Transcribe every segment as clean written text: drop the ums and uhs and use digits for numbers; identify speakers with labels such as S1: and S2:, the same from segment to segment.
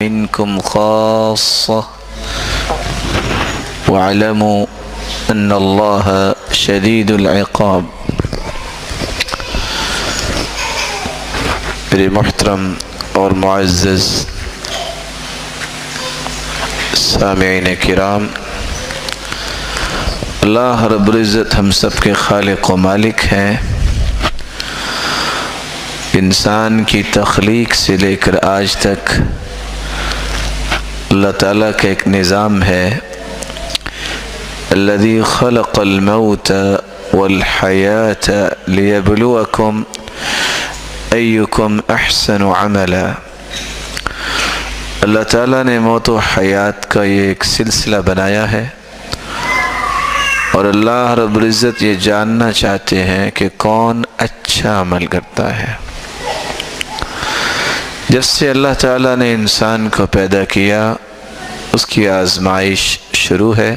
S1: منكم خاصة واعلموا أن الله شديد العقاب۔ میرے محترم اور معزز سامعین کرام، اللہ رب العزت ہم سب کے خالق و مالک ہیں۔ انسان کی تخلیق سے لے کر آج تک اللہ تعالیٰ کا ایک نظام ہے، الذی خلق الموت والحیاة لیبلوکم ایکم احسن عملا۔ اللہ تعالیٰ نے موت و حیات کا یہ ایک سلسلہ بنایا ہے، اور اللہ رب العزت یہ جاننا چاہتے ہیں کہ کون اچھا عمل کرتا ہے۔ جب سے اللہ تعالیٰ نے انسان کو پیدا کیا، اس کی آزمائش شروع ہے۔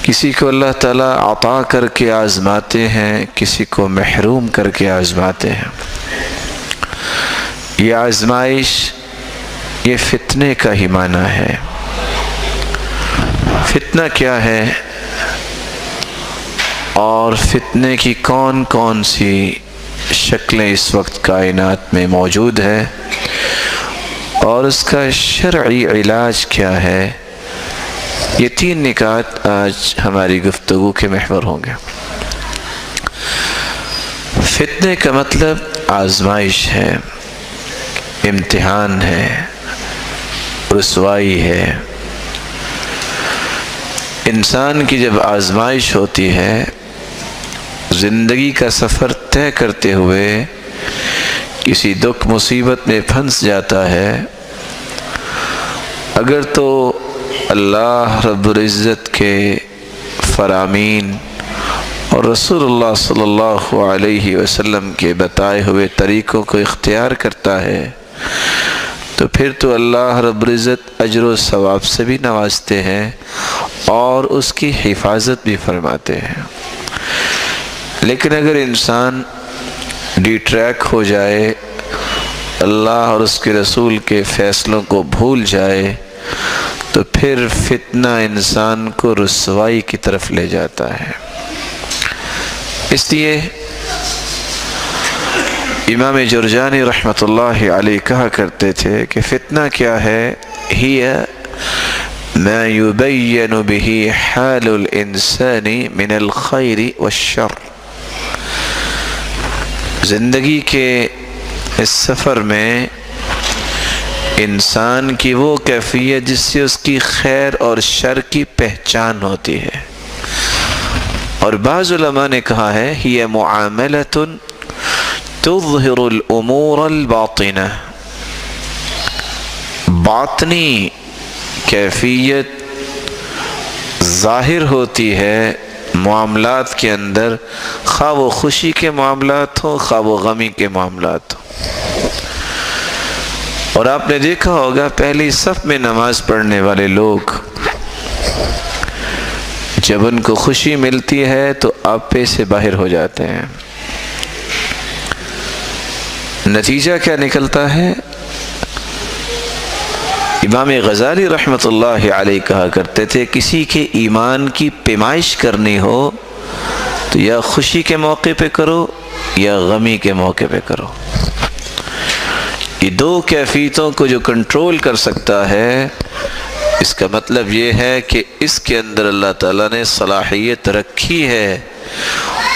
S1: کسی کو اللہ تعالیٰ عطا کر کے آزماتے ہیں، کسی کو محروم کر کے آزماتے ہیں۔ یہ آزمائش، یہ فتنے کا ہی معنی ہے۔ فتنہ کیا ہے اور فتنے کی کون کون سی شکلیں اس وقت کائنات میں موجود ہے، اور اس کا شرعی علاج کیا ہے، یہ تین نکات آج ہماری گفتگو کے محور ہوں گے۔ فتنے کا مطلب آزمائش ہے، امتحان ہے، رسوائی ہے۔ انسان کی جب آزمائش ہوتی ہے، زندگی کا سفر طے کرتے ہوئے کسی دکھ مصیبت میں پھنس جاتا ہے، اگر تو اللہ رب العزت کے فرامین اور رسول اللہ صلی اللہ علیہ وسلم کے بتائے ہوئے طریقوں کو اختیار کرتا ہے، تو پھر تو اللہ رب العزت اجر و ثواب سے بھی نوازتے ہیں اور اس کی حفاظت بھی فرماتے ہیں۔ لیکن اگر انسان ڈی ٹریک ہو جائے، اللہ اور اس کے رسول کے فیصلوں کو بھول جائے، تو پھر فتنہ انسان کو رسوائی کی طرف لے جاتا ہے۔ اس لیے امام جرجانی رحمۃ اللہ علیہ کہا کرتے تھے کہ فتنہ کیا ہے؟ ہی ما یبین بہ حال الانسان من الخیر والشر۔ زندگی کے اس سفر میں انسان کی وہ کیفیت جس سے اس کی خیر اور شر کی پہچان ہوتی ہے۔ اور بعض علماء نے کہا ہے ہی معاملۃ تظہر الامور الباطنہ، باطنی کیفیت ظاہر ہوتی ہے معاملات کے اندر، خواہ وہ خوشی کے معاملات ہوں، خواہ وہ غمی کے معاملات ہوں۔ اور آپ نے دیکھا ہوگا پہلی صف میں نماز پڑھنے والے لوگ جب ان کو خوشی ملتی ہے تو آپے سے باہر ہو جاتے ہیں۔ نتیجہ کیا نکلتا ہے؟ امام غزالی رحمۃ اللہ علیہ کہا کرتے تھے کسی کے ایمان کی پیمائش کرنی ہو تو یا خوشی کے موقع پہ کرو یا غمی کے موقع پہ کرو۔ یہ دو کیفیتوں کو جو کنٹرول کر سکتا ہے، اس کا مطلب یہ ہے کہ اس کے اندر اللہ تعالیٰ نے صلاحیت رکھی ہے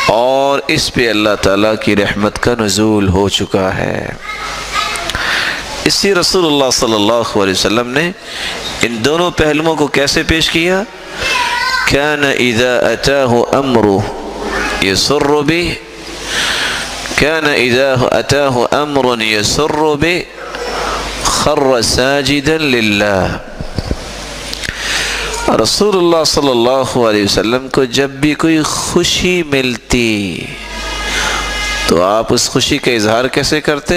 S1: اور اس پہ اللہ تعالیٰ کی رحمت کا نزول ہو چکا ہے۔ اسی رسول اللہ صلی اللہ علیہ وسلم نے ان دونوں پہلوؤں کو کیسے پیش کیا؟ كان اذا اتاه امر يسر به كان اذا اتاه امر يسر به خر ساجدا لله۔ رسول اللہ صلی اللہ علیہ وسلم کو جب بھی کوئی خوشی ملتی تو آپ اس خوشی کا اظہار کیسے کرتے؟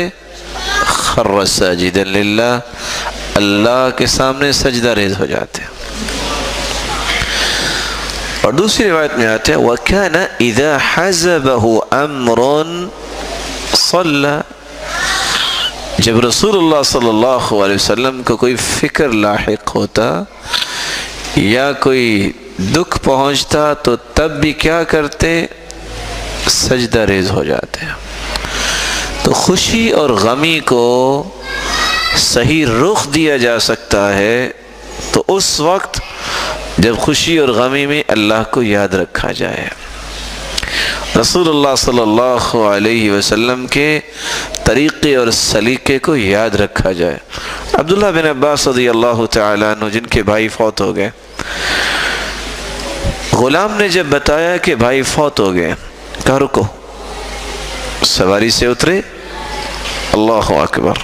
S1: خر ساجدا للہ، اللہ کے سامنے سجدہ ریز ہو جاتے۔ اور دوسری روایت میں آتے ہیں وَكَانَ إِذَا حَزَبَهُ أَمْرٌ صَلَّى، جب رسول اللہ صلی اللہ علیہ وسلم کو کوئی فکر لاحق ہوتا یا کوئی دکھ پہنچتا تو تب بھی کیا کرتے؟ سجدہ ریز ہو جاتے. تو خوشی اور غمی کو صحیح رخ دیا جا سکتا ہے تو اس وقت جب خوشی اور غمی میں اللہ کو یاد رکھا جائے، رسول اللہ صلی اللہ علیہ وسلم کے طریقے اور سلیقے کو یاد رکھا جائے. عبداللہ بن عباس رضی اللہ تعالیٰ عنہ جن کے بھائی فوت ہو گئے، غلام نے جب بتایا کہ بھائی فوت ہو گئے، کہا رکو. سواری سے اترے، اللہ اکبر،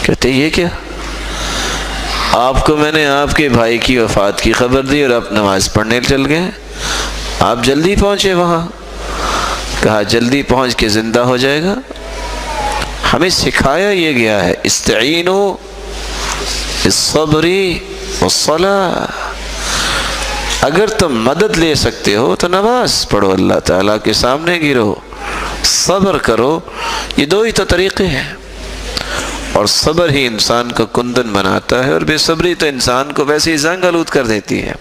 S1: کہتے یہ کیا؟ آپ کو میں نے آپ کے بھائی کی وفات کی خبر دی اور آپ نماز پڑھنے چل گئے، آپ جلدی پہنچے وہاں. کہا جلدی پہنچ کے زندہ ہو جائے گا؟ ہمیں سکھایا یہ گیا ہے استعینوا بالصبر والصلاۃ. اگر تم مدد لے سکتے ہو تو نماز پڑھو، اللہ تعالیٰ کے سامنے گرو، صبر کرو. یہ دو ہی تو طریقے ہیں، اور صبر ہی انسان کو کندن بناتا ہے، اور بے صبری تو انسان کو ویسے ہی زنگ آلود کر دیتی ہے.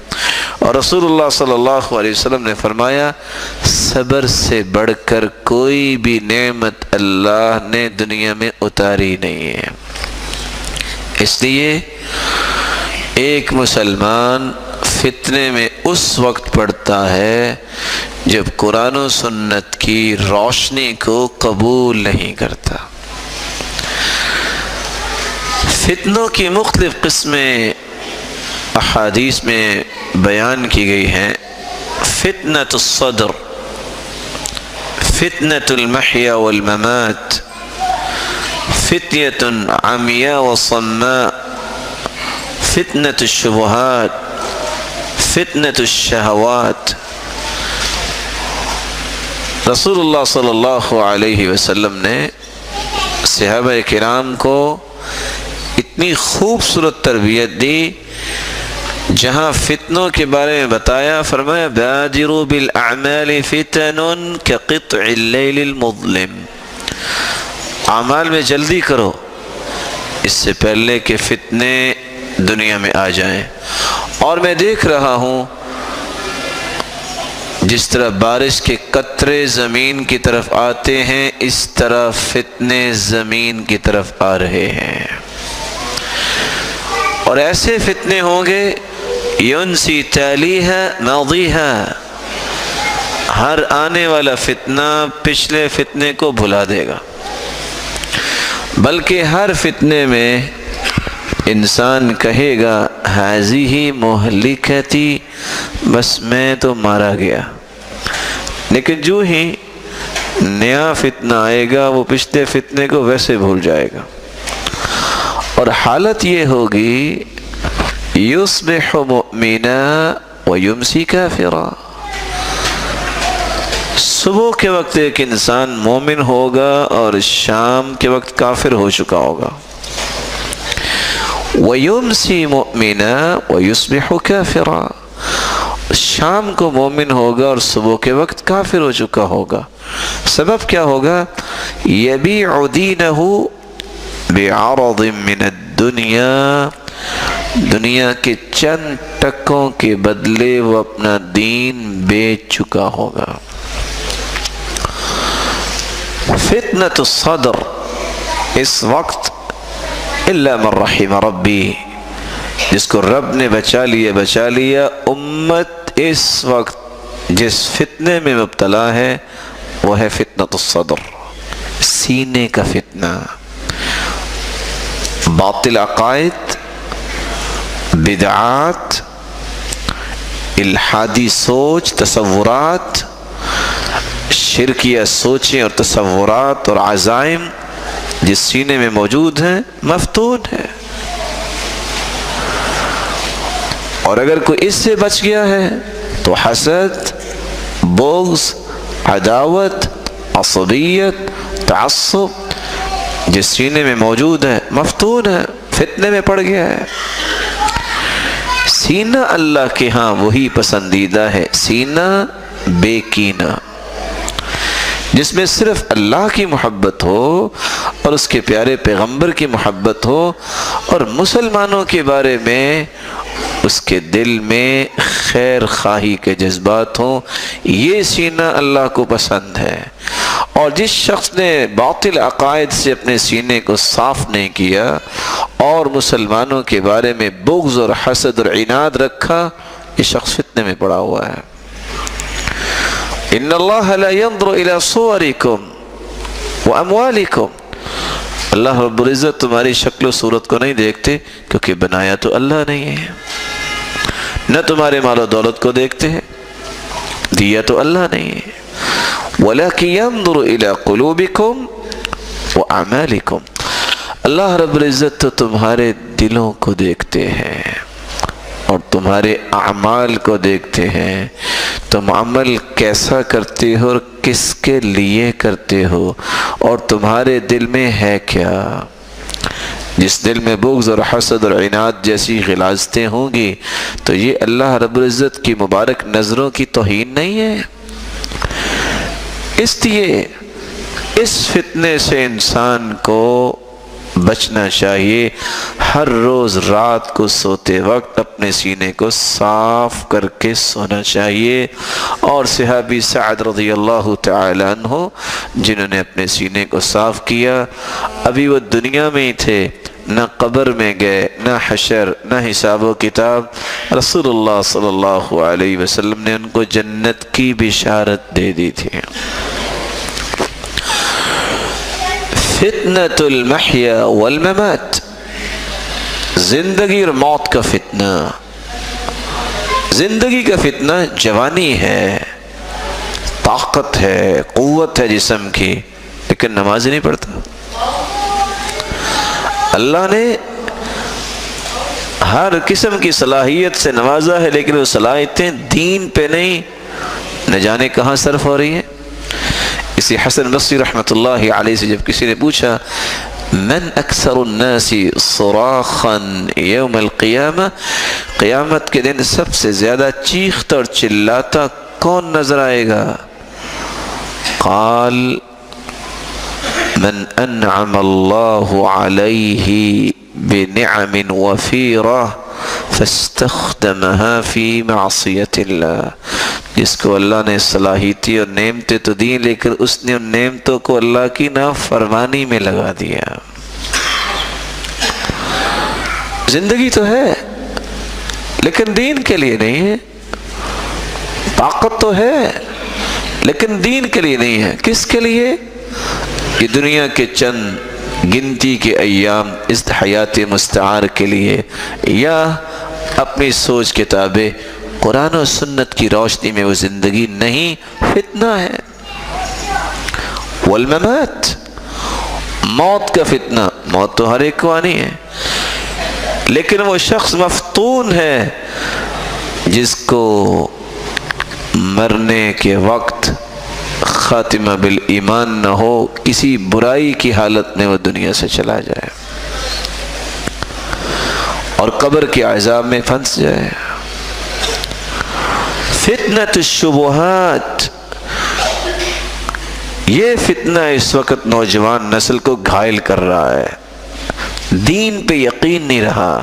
S1: اور رسول اللہ صلی اللہ علیہ وسلم نے فرمایا صبر سے بڑھ کر کوئی بھی نعمت اللہ نے دنیا میں اتاری نہیں ہے. اس لیے ایک مسلمان فتنے میں اس وقت پڑتا ہے جب قرآن و سنت کی روشنی کو قبول نہیں کرتا. فتنوں کی مختلف قسمیں احادیث میں بیان کی گئی ہیں. فتنة الصدر، فتنة المحیا والممات، فتنة عمياء وصماء، فتنة الشبہات، فتنة الشہوات. رسول اللہ صلی اللہ علیہ وسلم نے صحابہ کرام کو اتنی خوبصورت تربیت دی، جہاں فتنوں کے بارے میں بتایا، فرمایا بادروا بالاعمال فتن كقطع اللیل المظلم. اعمال میں جلدی کرو اس سے پہلے کہ فتنے دنیا میں آ جائیں. اور میں دیکھ رہا ہوں جس طرح بارش کے قطرے زمین کی طرف آتے ہیں، اس طرح فتنے زمین کی طرف آ رہے ہیں، اور ایسے فتنے ہوں گے ینسی تالیہا ماضیہا، ہر آنے والا فتنہ پچھلے فتنے کو بھلا دے گا. بلکہ ہر فتنے میں انسان کہے گا ہذہ مہلکتی، بس میں تو مارا گیا. لیکن جو ہی نیا فتنہ آئے گا وہ پچھلے فتنے کو ویسے بھول جائے گا، اور حالت یہ ہوگی یصبح مؤمنا ویمسی کافرا. صبح کے وقت ایک انسان مومن ہوگا اور شام کے وقت کافر ہو چکا ہوگا. وَيُمْسِي مُؤْمِنًا وَيُصْبِحُ كَافِرًا، شام کو مومن ہوگا اور صبح کے وقت کافر ہو چکا ہوگا. سبب کیا ہوگا؟ يَبِيعُ دِينَهُ بِعَرَضٍ مِّنَ الدُّنْيَا، دنیا کے چند ٹکوں کے بدلے وہ اپنا دین بیچ چکا ہوگا. فتنة الصدر اس وقت الا من رحم ربی، جس کو رب نے بچا لیا. امت اس وقت جس فتنے میں مبتلا ہے وہ ہے فتنة الصدر، سینے کا فتنہ. باطل عقائد، بدعات، الحادی سوچ، تصورات، شرکیہ سوچیں اور تصورات اور عزائم جس سینے میں موجود ہیں مفتون ہے. اور اگر کوئی اس سے بچ گیا ہے تو حسد، بغض، عداوت، عصبیت، تعصب جس سینے میں موجود ہے مفتون ہے، فتنے میں پڑ گیا ہے. سینہ اللہ کے ہاں وہی پسندیدہ ہے، سینہ بے کینہ، جس میں صرف اللہ کی محبت ہو اور اس کے پیارے پیغمبر کی محبت ہو اور مسلمانوں کے بارے میں اس کے دل میں خیر خواہی کے جذبات ہوں، یہ سینہ اللہ کو پسند ہے۔ اور جس شخص نے باطل عقائد سے اپنے سینے کو صاف نہیں کیا اور مسلمانوں کے بارے میں بغض اور حسد اور عناد رکھا، یہ شخص فتنے میں پڑا ہوا ہے۔ ان اللہ لا ينظر الى صورکم واموالکم، اللہ رب العزت تمہاری شکل و صورت کو نہیں دیکھتے، کیونکہ بنایا تو اللہ نہیں ہے، نہ تمہارے مال و دولت کو دیکھتے ہیں، دیا تو اللہ نہیں ہے، وَلَكِنْ يَنْظُرُ إِلَىٰ قُلُوبِكُمْ وَأَعْمَالِكُمْ، اللہ رب العزت تو تمہارے دلوں کو دیکھتے ہیں اور تمہارے اعمال کو دیکھتے ہیں، تم عمل کیسا کرتے ہو اور کس کے لیے کرتے ہو، اور تمہارے دل میں ہے کیا۔ جس دل میں بغض اور حسد اور عناد جیسی غلاظتیں ہوں گی تو یہ اللہ رب العزت کی مبارک نظروں کی توہین نہیں ہے۔ اس لیے اس فتنے سے انسان کو بچنا چاہیے، ہر روز رات کو سوتے وقت اپنے سینے کو صاف کر کے سونا چاہیے۔ اور صحابی سعد رضی اللہ تعالی عنہ جنہوں نے اپنے سینے کو صاف کیا، ابھی وہ دنیا میں ہی تھے، نہ قبر میں گئے، نہ حشر، نہ حساب و کتاب، رسول اللہ صلی اللہ علیہ وسلم نے ان کو جنت کی بشارت دے دی تھی۔ فتنۃ المحیا والممات، زندگی اور موت کا فتنہ۔ زندگی کا فتنہ جوانی ہے، طاقت ہے، قوت ہے جسم کی، لیکن نماز نہیں پڑھتا۔ اللہ نے ہر قسم کی صلاحیت سے نوازا ہے، لیکن وہ صلاحیتیں دین پہ نہیں، نہ جانے کہاں صرف ہو رہی ہیں۔ اسی حسن بصری رحمۃ اللہ علیہ سے جب کسی نے پوچھا من اکثر الناس صراخا یوم القیامہ، قیامت کے دن سب سے زیادہ چیختا اور چلاتا کون نظر آئے گا؟ قال من انعم اللہ علیہ بنعم وفیرہ فاستخدمها فی معصیت اللہ، جس کو اللہ نے صلاحیتی اور نعمتیں تو دیں لیکن اس نے ان نعمتوں کو اللہ کی نافرمانی میں لگا دیا۔ زندگی تو ہے لیکن دین کے لیے نہیں ہے، طاقت تو ہے لیکن دین کے لیے نہیں ہے۔ کس کے لیے؟ یہ دنیا کے چند گنتی کے ایام اس حیات مستعار کے لیے، یا اپنی سوچ کے تابع قرآن و سنت کی روشنی میں وہ زندگی نہیں، فتنہ ہے۔ والممات، موت کا فتنہ، موت تو ہر ایک کو آنی ہے، لیکن وہ شخص مفتون ہے جس کو مرنے کے وقت خاتمہ بالایمان نہ ہو، کسی برائی کی حالت میں وہ دنیا سے چلا جائے اور قبر کے عذاب میں پھنس جائے۔ فتنۃ الشبہات، یہ فتنہ اس وقت نوجوان نسل کو گھائل کر رہا ہے، دین پہ یقین نہیں رہا،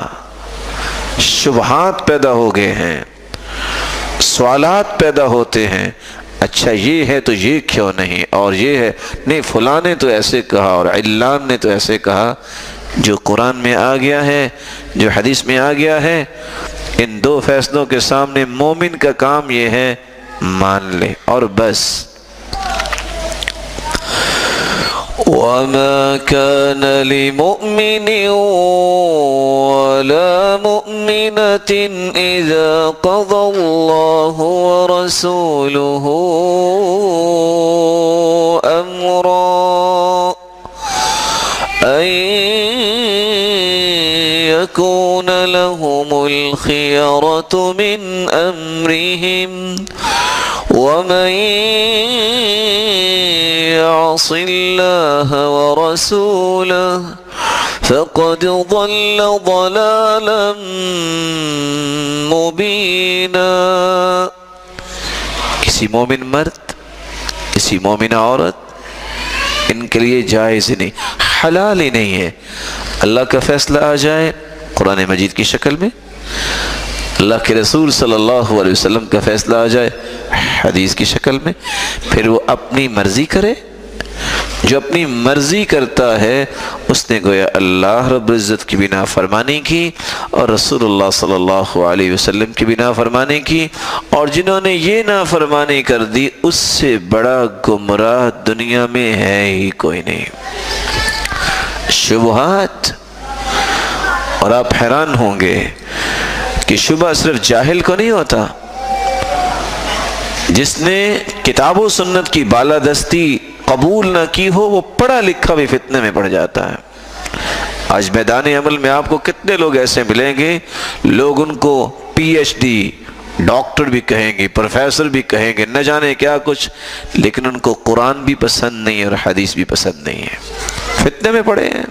S1: شبہات پیدا ہو گئے ہیں، سوالات پیدا ہوتے ہیں، اچھا یہ ہے تو یہ کیوں نہیں، اور یہ ہے نہیں، فلاں نے تو ایسے کہا اور علان نے تو ایسے کہا۔ جو قرآن میں آ گیا ہے، جو حدیث میں آ گیا ہے، ان دو فیصلوں کے سامنے مومن کا کام یہ ہے مان لے اور بس۔ وَمَا كَانَ لِمُؤْمِنٍ وَلَا مُؤْمِنَةٍ إِذَا قَضَى اللَّهُ وَرَسُولُهُ أَمْرًا أَن يَكُونَ لَهُمُ الْخِيَرَةُ مِنْ أَمْرِهِمْ وَمَن يَعْصِ اللَّهَ وَرَسُولَهُ فَقَدْ ضَلَّ ضَلَالًا مُبِينًا۔ کسی مومن مرد، کسی مومن عورت، ان کے لیے جائز نہیں، حلال ہی نہیں ہے۔ اللہ کا فیصلہ آ جائے قرآن مجید کی شکل میں، اللہ کے رسول صلی اللہ علیہ وسلم کا فیصلہ آ جائے حدیث کی شکل میں، پھر وہ اپنی مرضی کرے۔ جو اپنی مرضی کرتا ہے اس نے گویا اللہ رب العزت کی بھی نافرمانی کی اور رسول اللہ صلی اللہ علیہ وسلم کی بھی نافرمانی کی، اور جنہوں نے یہ نافرمانی کر دی اس سے بڑا گمراہ دنیا میں ہے ہی کوئی نہیں۔ شبہات، اور آپ حیران ہوں گے کہ شبہ صرف جاہل کو نہیں ہوتا، جس نے کتاب و سنت کی بالادستی قبول نہ کی ہو وہ پڑھا لکھا بھی فتنے میں پڑ جاتا ہے۔ آج میدان عمل میں آپ کو کتنے لوگ ایسے ملیں گے، لوگ ان کو پی ایچ ڈی ڈاکٹر بھی کہیں گے، پروفیسر بھی کہیں گے، نہ جانے کیا کچھ، لیکن ان کو قرآن بھی پسند نہیں اور حدیث بھی پسند نہیں ہے، فتنے میں پڑے ہیں۔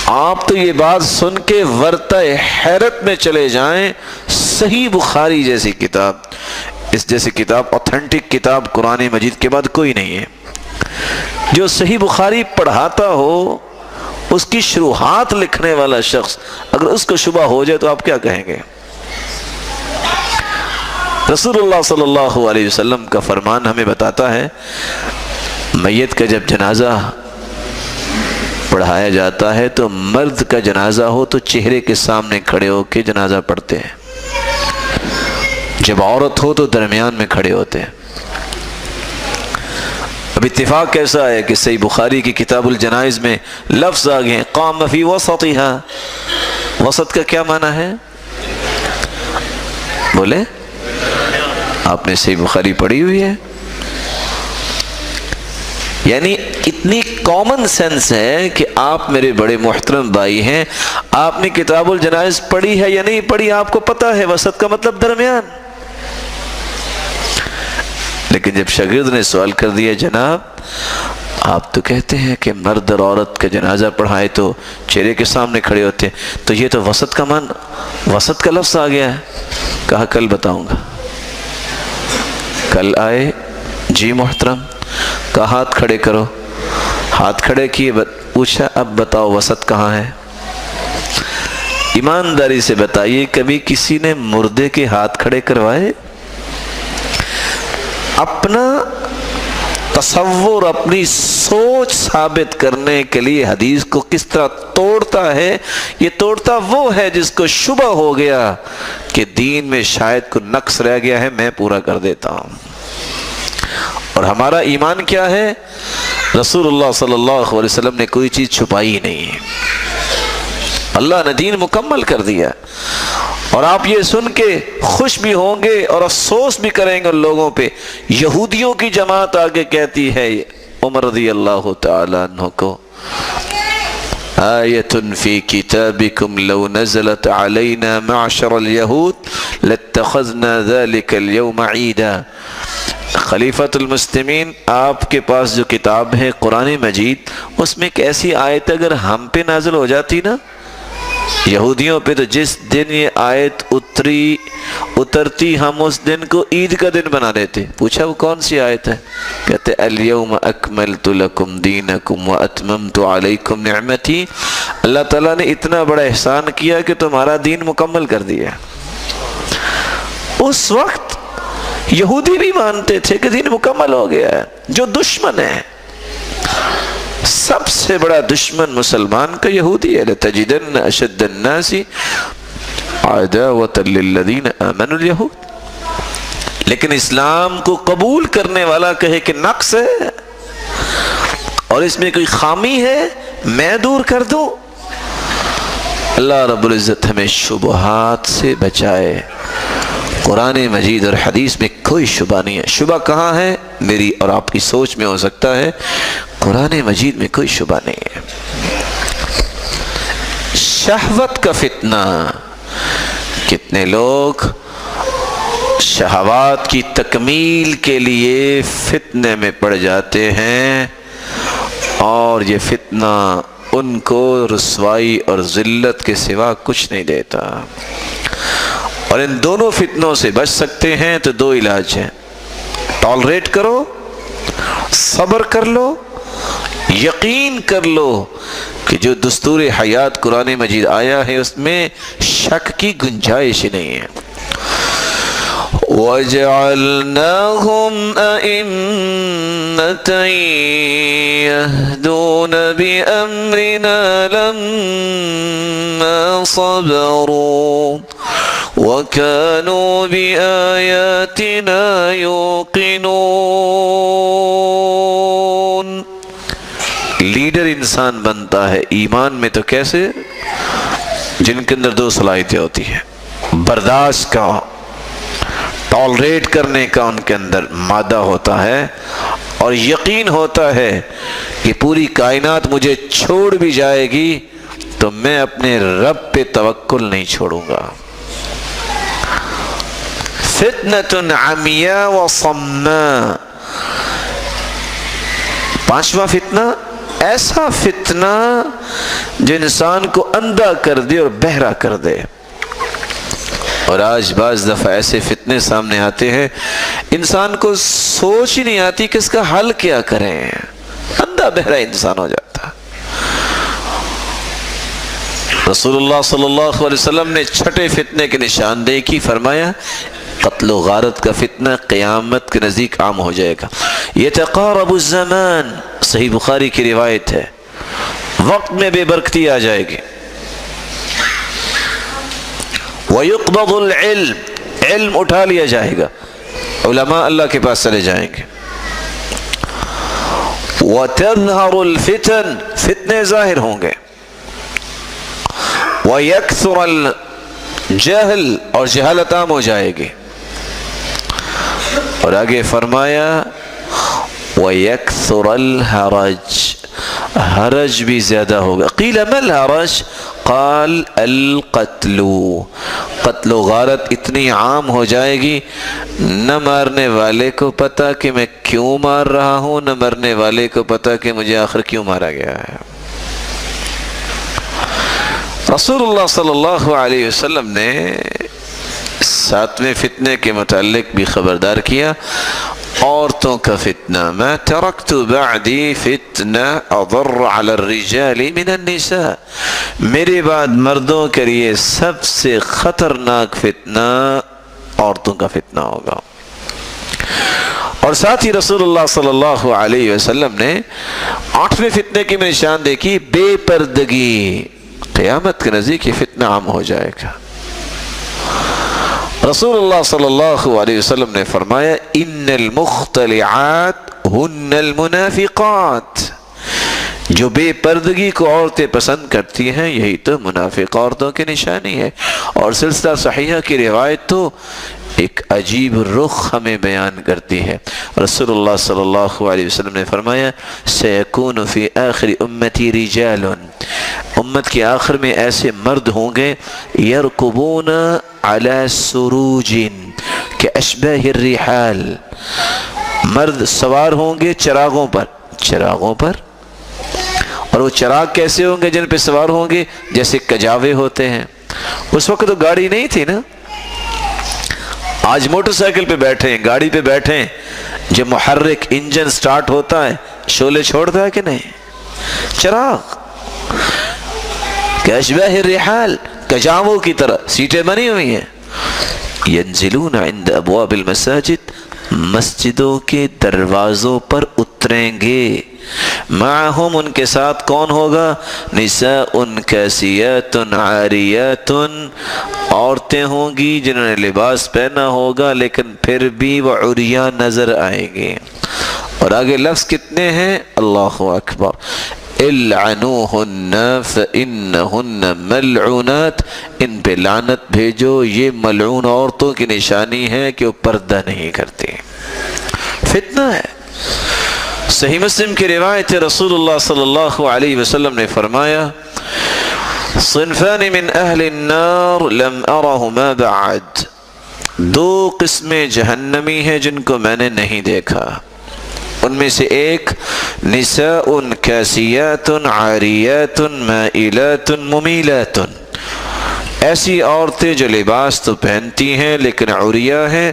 S1: آپ تو یہ بات سن کے ورطہ حیرت میں چلے جائیں، صحیح بخاری جیسی کتاب، اس جیسی کتاب، اوتھینٹک کتاب قرآن مجید کے بعد کوئی نہیں ہے۔ جو صحیح بخاری پڑھاتا ہو، اس کی شروحات لکھنے والا شخص اگر اس کو شبہ ہو جائے تو آپ کیا کہیں گے؟ رسول اللہ صلی اللہ علیہ وسلم کا فرمان ہمیں بتاتا ہے، میت کا جب جنازہ پڑھایا جاتا ہے تو مرد کا جنازہ ہو تو چہرے کے سامنے کھڑے ہو کے جنازہ پڑھتے ہیں، جب عورت ہو تو درمیان میں کھڑے ہوتے ہیں۔ اب اتفاق کیسا ہے کہ صحیح بخاری کی کتاب الجنائز میں لفظ آ گئے قام فی وسطھا۔ وسط کا کیا معنی ہے؟ بولے، آپ نے صحیح بخاری پڑھی ہوئی ہے؟ یعنی اتنی کامن سینس ہے کہ آپ میرے بڑے محترم بھائی ہیں، آپ نے کتاب الجنائز پڑھی ہے یا نہیں پڑھی آپ کو پتہ ہے، وسط کا مطلب درمیان۔ لیکن جب شاگرد نے سوال کر دیا جناب آپ تو کہتے ہیں کہ مرد اور عورت کا جنازہ پڑھائے تو چہرے کے سامنے کھڑے ہوتے ہیں، تو یہ تو وسط کا وسط کا لفظ آ گیا ہے۔ کہا کل بتاؤں گا۔ کل آئے، جی محترم، کہا ہاتھ کھڑے کرو، ہاتھ کھڑے کیے، پوچھا اب بتاؤ وسط کہاں ہے؟ ایمانداری سے بتائیے کبھی کسی نے مردے کے ہاتھ کھڑے کروائے؟ اپنا تصور، اپنی سوچ ثابت کرنے کے لیے حدیث کو کس طرح توڑتا ہے، یہ توڑتا وہ ہے جس کو شبہ ہو گیا کہ دین میں شاید کوئی نقص رہ گیا ہے، میں پورا کر دیتا ہوں۔ اور ہمارا ایمان کیا ہے؟ رسول اللہ صلی اللہ علیہ وسلم نے کوئی چیز چھپائی نہیں ہے، اللہ نے دین مکمل کر دیا۔ اور آپ یہ سن کے خوش بھی ہوں گے اور افسوس بھی کریں گے ان لوگوں پہ، یہودیوں کی جماعت آگے کہتی ہے عمر رضی اللہ تعالیٰ عنہ کو، آیت فی کتابکم لو نزلت علینا معشر الیہود لاتخذنا ذلک اليوم عیدا۔ خلیفۃ المسلمین، آپ کے پاس جو کتاب ہے قرآن مجید، اس میں ایک ایسی آیت اگر ہم پہ نازل ہو جاتی نا، یہودیوں پہ، تو جس دن یہ آیت اترتی ہم اس دن کو عید کا دن بنا دیتے۔ پوچھا وہ کون سی آیت ہے؟ کہتے الیوم اکملت لکم دینکم واتممت علیکم نعمتی۔ اللہ تعالیٰ نے اتنا بڑا احسان کیا کہ تمہارا دین مکمل کر دیا۔ اس وقت یہودی بھی مانتے تھے کہ دین مکمل ہو گیا ہے۔ جو دشمن ہے، سب سے بڑا دشمن مسلمان کا یہودی ہے، لَتَجِدَنَّ أَشَدَّ النَّاسِ عَدَاوَةً لِلَّذِينَ آمَنُوا الْيَهُودِ۔ لیکن اسلام کو قبول کرنے والا کہے کہ نقص ہے اور اس میں کوئی خامی ہے، میں دور کر دوں۔ اللہ رب العزت ہمیں شبہات سے بچائے۔ قرآن مجید اور حدیث میں کوئی شبہ نہیں ہے۔ شبہ کہاں ہے؟ میری اور آپ کی سوچ میں ہو سکتا ہے، قرآن مجید میں کوئی شبہ نہیں ہے۔ شہوت کا فتنہ، کتنے لوگ شہوات کی تکمیل کے لیے فتنے میں پڑ جاتے ہیں اور یہ فتنہ ان کو رسوائی اور ذلت کے سوا کچھ نہیں دیتا۔ اور ان دونوں فتنوں سے بچ سکتے ہیں تو دو علاج ہیں، ٹالریٹ کرو، صبر کر لو، یقین کر لو کہ جو دستور حیات قرآن مجید آیا ہے اس میں شک کی گنجائش نہیں ہے۔ وَجَعَلْنَاهُمْ أَئِمَّةً يَهْدُونَ بِأَمْرِنَا لَمَّا صَبَرُوا وَكَانُوا بِآيَاتِنَا يُوقِنُونَ۔ لیڈر انسان بنتا ہے ایمان میں تو کیسے؟ جن کے اندر دو صلاحیتیں ہوتی ہیں، برداشت کا، ٹالریٹ کرنے کا ان کے اندر مادہ ہوتا ہے، اور یقین ہوتا ہے کہ پوری کائنات مجھے چھوڑ بھی جائے گی تو میں اپنے رب پہ توکل نہیں چھوڑوں گا۔ فتنة عمیاء وصماء، پانچواں فتنہ ایسا فتنہ جو انسان کو اندھا کر دے اور بہرا کر دے۔ اور آج بعض دفعہ ایسے فتنے سامنے آتے ہیں انسان کو سوچ ہی نہیں آتی کہ اس کا حل کیا کریں، اندھا بہرا انسان ہو جاتا۔ رسول اللہ صلی اللہ علیہ وسلم نے چھٹے فتنے کی نشاندہی کی، فرمایا قتل و غارت کا فتنہ قیامت کے نزدیک عام ہو جائے گا۔ یتقارب الزمان، صحیح بخاری کی روایت ہے، وقت میں بے برکتی آ جائے گی۔ وَيُقْبَضُ الْعِلْمِ، علم اٹھا لیا جائے گا، علماء اللہ کے پاس چلے جائیں گے۔ وَتَظْهَرُ الْفِتَنِ، فتنے ظاہر ہوں گے۔ وَيَكْثُرَ الْجَهْلِ، اور جہالت عام ہو جائے گی۔ اور آگے فرمایا وَيَكْثُرَ الْحَرَجِ، حرج بھی زیادہ ہوگا۔ قیل ما الحرج؟ قال القتل، قتل و غارت اتنی عام ہو جائے گی، نہ مارنے والے کو پتا کہ میں کیوں مار رہا ہوں، نہ مرنے والے کو پتا کہ مجھے آخر کیوں مارا گیا ہے۔ رسول اللہ صلی اللہ علیہ وسلم نے ساتویں فتنے کے متعلق بھی خبردار کیا، عورتوں کا فتنہ، ما ترکت بعدی فتنہ اضر علی الرجال من النساء، میرے بعد مردوں کے لیے سب سے خطرناک فتنہ عورتوں کا فتنہ ہوگا۔ اور ساتھ ہی رسول اللہ صلی اللہ علیہ وسلم نے آٹھویں فتنے کی نشاندہی کی، بے پردگی، قیامت کے نزدیک یہ فتنہ عام ہو جائے گا۔ رسول اللہ صلی اللہ علیہ وسلم نے فرمایا ان المختلعات ہن المنافقات، جو بے پردگی کو عورتیں پسند کرتی ہیں یہی تو منافق عورتوں کی نشانی ہے۔ اور سلسلہ صحیحہ کی روایت تو ایک عجیب رخ ہمیں بیان کرتی ہے۔ رسول اللہ صلی اللہ علیہ وسلم نے فرمایا سیکون فی آخر امتی رجال، امت کے آخر میں ایسے مرد ہوں گے یرکبون علی سروج کاشباہ الرحال، مرد سوار ہوں گے چراغوں پر، اور وہ چراغ کیسے ہوں گے جن پہ سوار ہوں گے؟ جیسے کجاوے ہوتے ہیں۔ اس وقت تو گاڑی نہیں تھی نا، آج موٹر سائیکل پہ بیٹھے ہیں، گاڑی پہ بیٹھے ہیں، جب محرک انجن سٹارٹ ہوتا ہے شعلے چھوڑتا ہے کہ نہیں؟ چراغ کاشباہ الرحال، کجاووں کی طرح سیٹیں بنی ہوئی ہیں۔ ینزلون عند ابواب المساجد، مسجدوں کے دروازوں پر اتریں گے۔ معہم، ان کے ساتھ کون ہوگا؟ نساء کاسیات عاریات، عورتیں ہوں گی جنہوں نے لباس پہنا ہوگا لیکن پھر بھی وہ عریاں نظر آئیں گے۔ اور آگے لفظ کتنے ہیں؟ اللہ اکبر، العنوہن فإنہن ملعونات، ان پہ لعنت بھیجو، یہ ملعون عورتوں کی نشانی ہے کہ وہ پردہ نہیں کرتی۔ فتنہ ہے۔ صحیح مسلم کی روایت رسول اللہ صلی اللہ علیہ وسلم نے فرمایا صنفان من اہل النار لم ارہما بعد، دو قسمیں جہنمی ہیں جن کو میں نے نہیں دیکھا، ان میں سے ایک نساء کاسیات عاریات مائلات ممیلات، ایسی عورتیں جو لباس تو پہنتی ہیں لیکن عریاں ہیں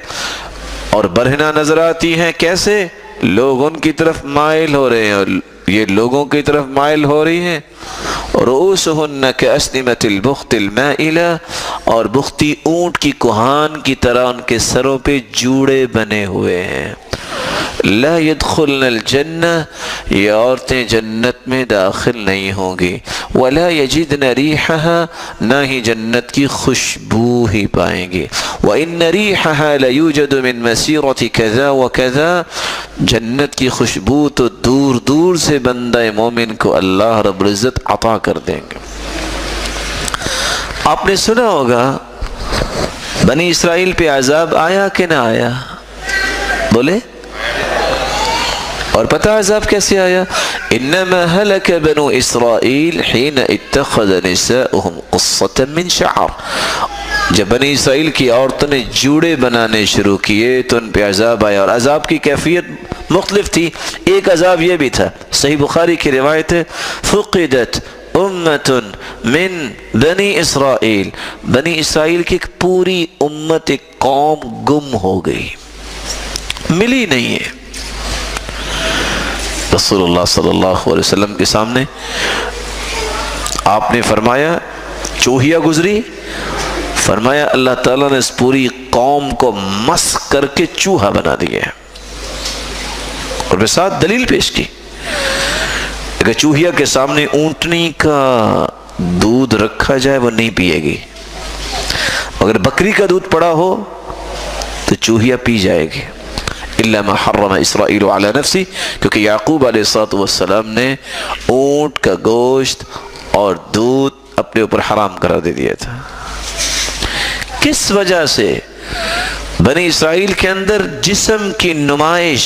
S1: اور برہنہ نظر آتی ہیں۔ کیسے؟ لوگ ان کی طرف مائل ہو رہے ہیں اور یہ لوگوں کی طرف مائل ہو رہی ہیں. رؤوسہن کأسنمۃ البخت المائلہ، اور بختی اونٹ کی کوہان کی طرح ان کے سروں پہ جوڑے بنے ہوئے ہیں. لا يدخلن الجنہ، یہ عورتیں جنت میں داخل نہیں ہوں گی. ولا یجدن ریحہا، نہ ہی جنت کی خوشبو ہی پائیں گی. وان ریحہا لیوجد من مسیرۃ کذا وکذا، جنت کی خوشبو تو دور دور سے بندہ مومن کو اللہ رب العزت عطا کر دیں گے. آپ نے سنا ہوگا بنی اسرائیل پہ عذاب آیا کہ نہ آیا؟ بولے. اور پتہ عذاب کیسے آیا؟ انما ہلک بنو اسرائیل حین اتخذ نساؤہم قصۃ من شعر، جب بنی اسرائیل کی عورتوں نے جوڑے بنانے شروع کیے تو ان پہ عذاب آیا. اور عذاب کی کیفیت مختلف تھی. ایک عذاب یہ بھی تھا، صحیح بخاری کی روایت ہے، فقدت امت من بنی اسرائیل، بنی اسرائیل کی ایک پوری امت، ایک قوم گم ہو گئی، ملی نہیں ہے. رسول اللہ صلی اللہ علیہ وسلم کے سامنے آپ نے فرمایا، چوہیا گزری، فرمایا اللہ تعالیٰ نے اس پوری قوم کو مسخ کر کے چوہا بنا دیا ہے. اور میں ساتھ دلیل پیش کی، اگر چوہیا کے سامنے اونٹنی کا دودھ رکھا جائے وہ نہیں پیے گی، اگر بکری کا دودھ پڑا ہو تو چوہیا پی جائے گی. الا ما حرم اسرائیل علی نفسی، کیونکہ یعقوب علیہ السلام نے اونٹ کا گوشت اور دودھ اپنے اوپر حرام قرار دے دیا تھا. کس وجہ سے؟ بنی اسرائیل کے اندر جسم کی نمائش،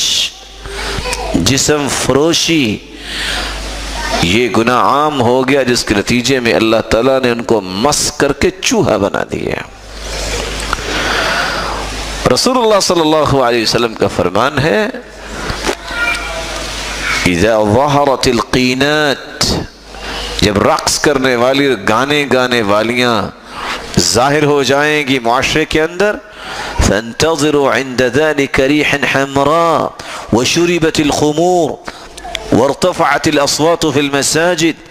S1: جسم فروشی، یہ گناہ عام ہو گیا، جس کے نتیجے میں اللہ تعالیٰ نے ان کو مسخ کر کے چوہا بنا دیا. رسول اللہ صلی اللہ علیہ وسلم کا فرمان ہے، اذا ظہرت القینات، جب رقص کرنے والی اور گانے گانے والیاں ظاہر ہو جائیں گی معاشرے کے اندر، فانتظروا عند ذلك ريحا حمراء وشربت الخمور وارتفعت الاصوات في المساجد،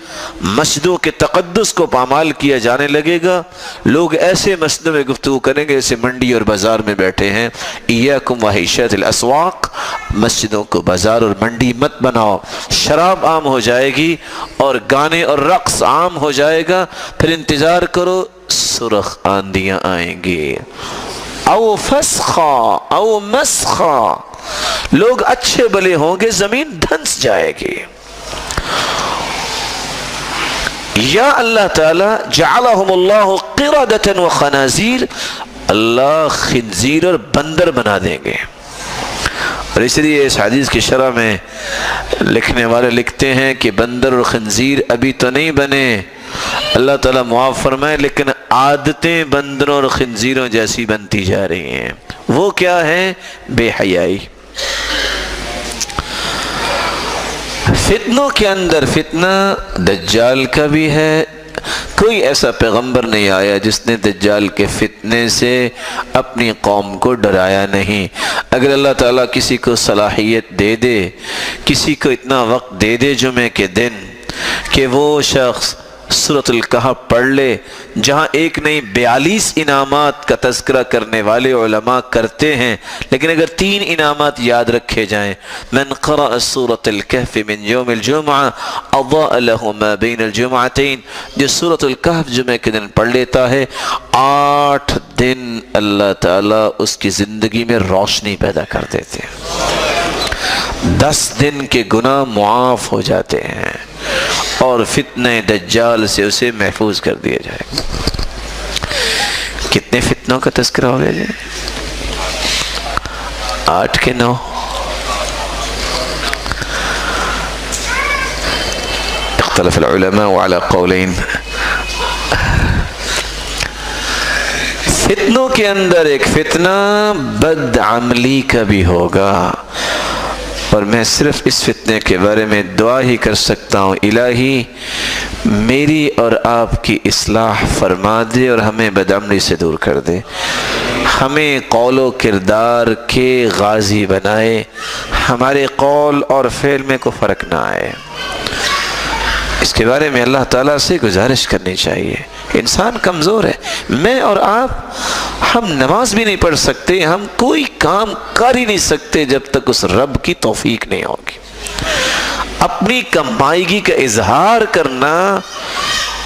S1: مسجدوں کے تقدس کو پامال کیا جانے لگے گا. لوگ ایسے مسجدوں میں گفتگو کریں گے جیسے منڈی اور بازار میں بیٹھے ہیں. ایاکم وحیشات الاسواق، مسجدوں کو بازار اور منڈی مت بناؤ. شراب عام ہو جائے گی اور گانے اور رقص عام ہو جائے گا. پھر انتظار کرو، سرخ آندیاں آئیں گی، او فسخا او مسخا، لوگ اچھے بلے ہوں گے، زمین دھنس جائے گی. یا اللہ تعالی جعلہم اللہ قردۃ وخنازیر، اللہ خنزیر اور بندر بنا دیں گے. اور اس لیے اس حدیث کی شرح میں لکھنے والے لکھتے ہیں کہ بندر اور خنزیر ابھی تو نہیں بنے، اللہ تعالیٰ معاف فرمائے، لیکن عادتیں بندروں اور خنزیروں جیسی بنتی جا رہی ہیں. وہ کیا ہے؟ بے حیائی. فتنوں کے اندر فتنہ دجال کا بھی ہے. کوئی ایسا پیغمبر نہیں آیا جس نے دجال کے فتنے سے اپنی قوم کو ڈرایا نہیں. اگر اللہ تعالیٰ کسی کو صلاحیت دے دے، کسی کو اتنا وقت دے دے جمعے کے دن کہ وہ شخص سورۃ الکہف پڑھ لے، جہاں ایک نہیں 42 انعامات کا تذکرہ کرنے والے علماء کرتے ہیں، لیکن اگر 3 انعامات یاد رکھے جائیں، من قرأ سورۃ الکہف من یوم الجمعہ اضاء له ما بین الجمعتین، جو سورۃ الکہف جمعے کے دن پڑھ لیتا ہے، 8 دن اللہ تعالیٰ اس کی زندگی میں روشنی پیدا کر دیتے ہیں، 10 دن کے گناہ معاف ہو جاتے ہیں، اور فتنہ دجال سے اسے محفوظ کر دیا جائے گا. کتنے فتنوں کا تذکرہ ہو گیا جی؟ 8 کے 9. اختلف العلماء على قولین. فتنوں کے اندر ایک فتنہ بد عملی کا بھی ہوگا، اور میں صرف اس فتنے کے بارے میں دعا ہی کر سکتا ہوں، الہی میری اور آپ کی اصلاح فرما دے اور ہمیں بدعملی سے دور کر دے، ہمیں قول و کردار کے غازی بنائے، ہمارے قول اور فعل میں کوئی فرق نہ آئے. کے بارے میں اللہ تعالیٰ سے گزارش کرنی چاہیے. انسان کمزور ہے. میں اور آپ ہم نماز بھی نہیں پڑھ سکتے, ہم کوئی کام کر ہی نہیں سکتے جب تک اس رب کی توفیق نہیں ہوگی. اپنی کمائیگی کا اظہار کرنا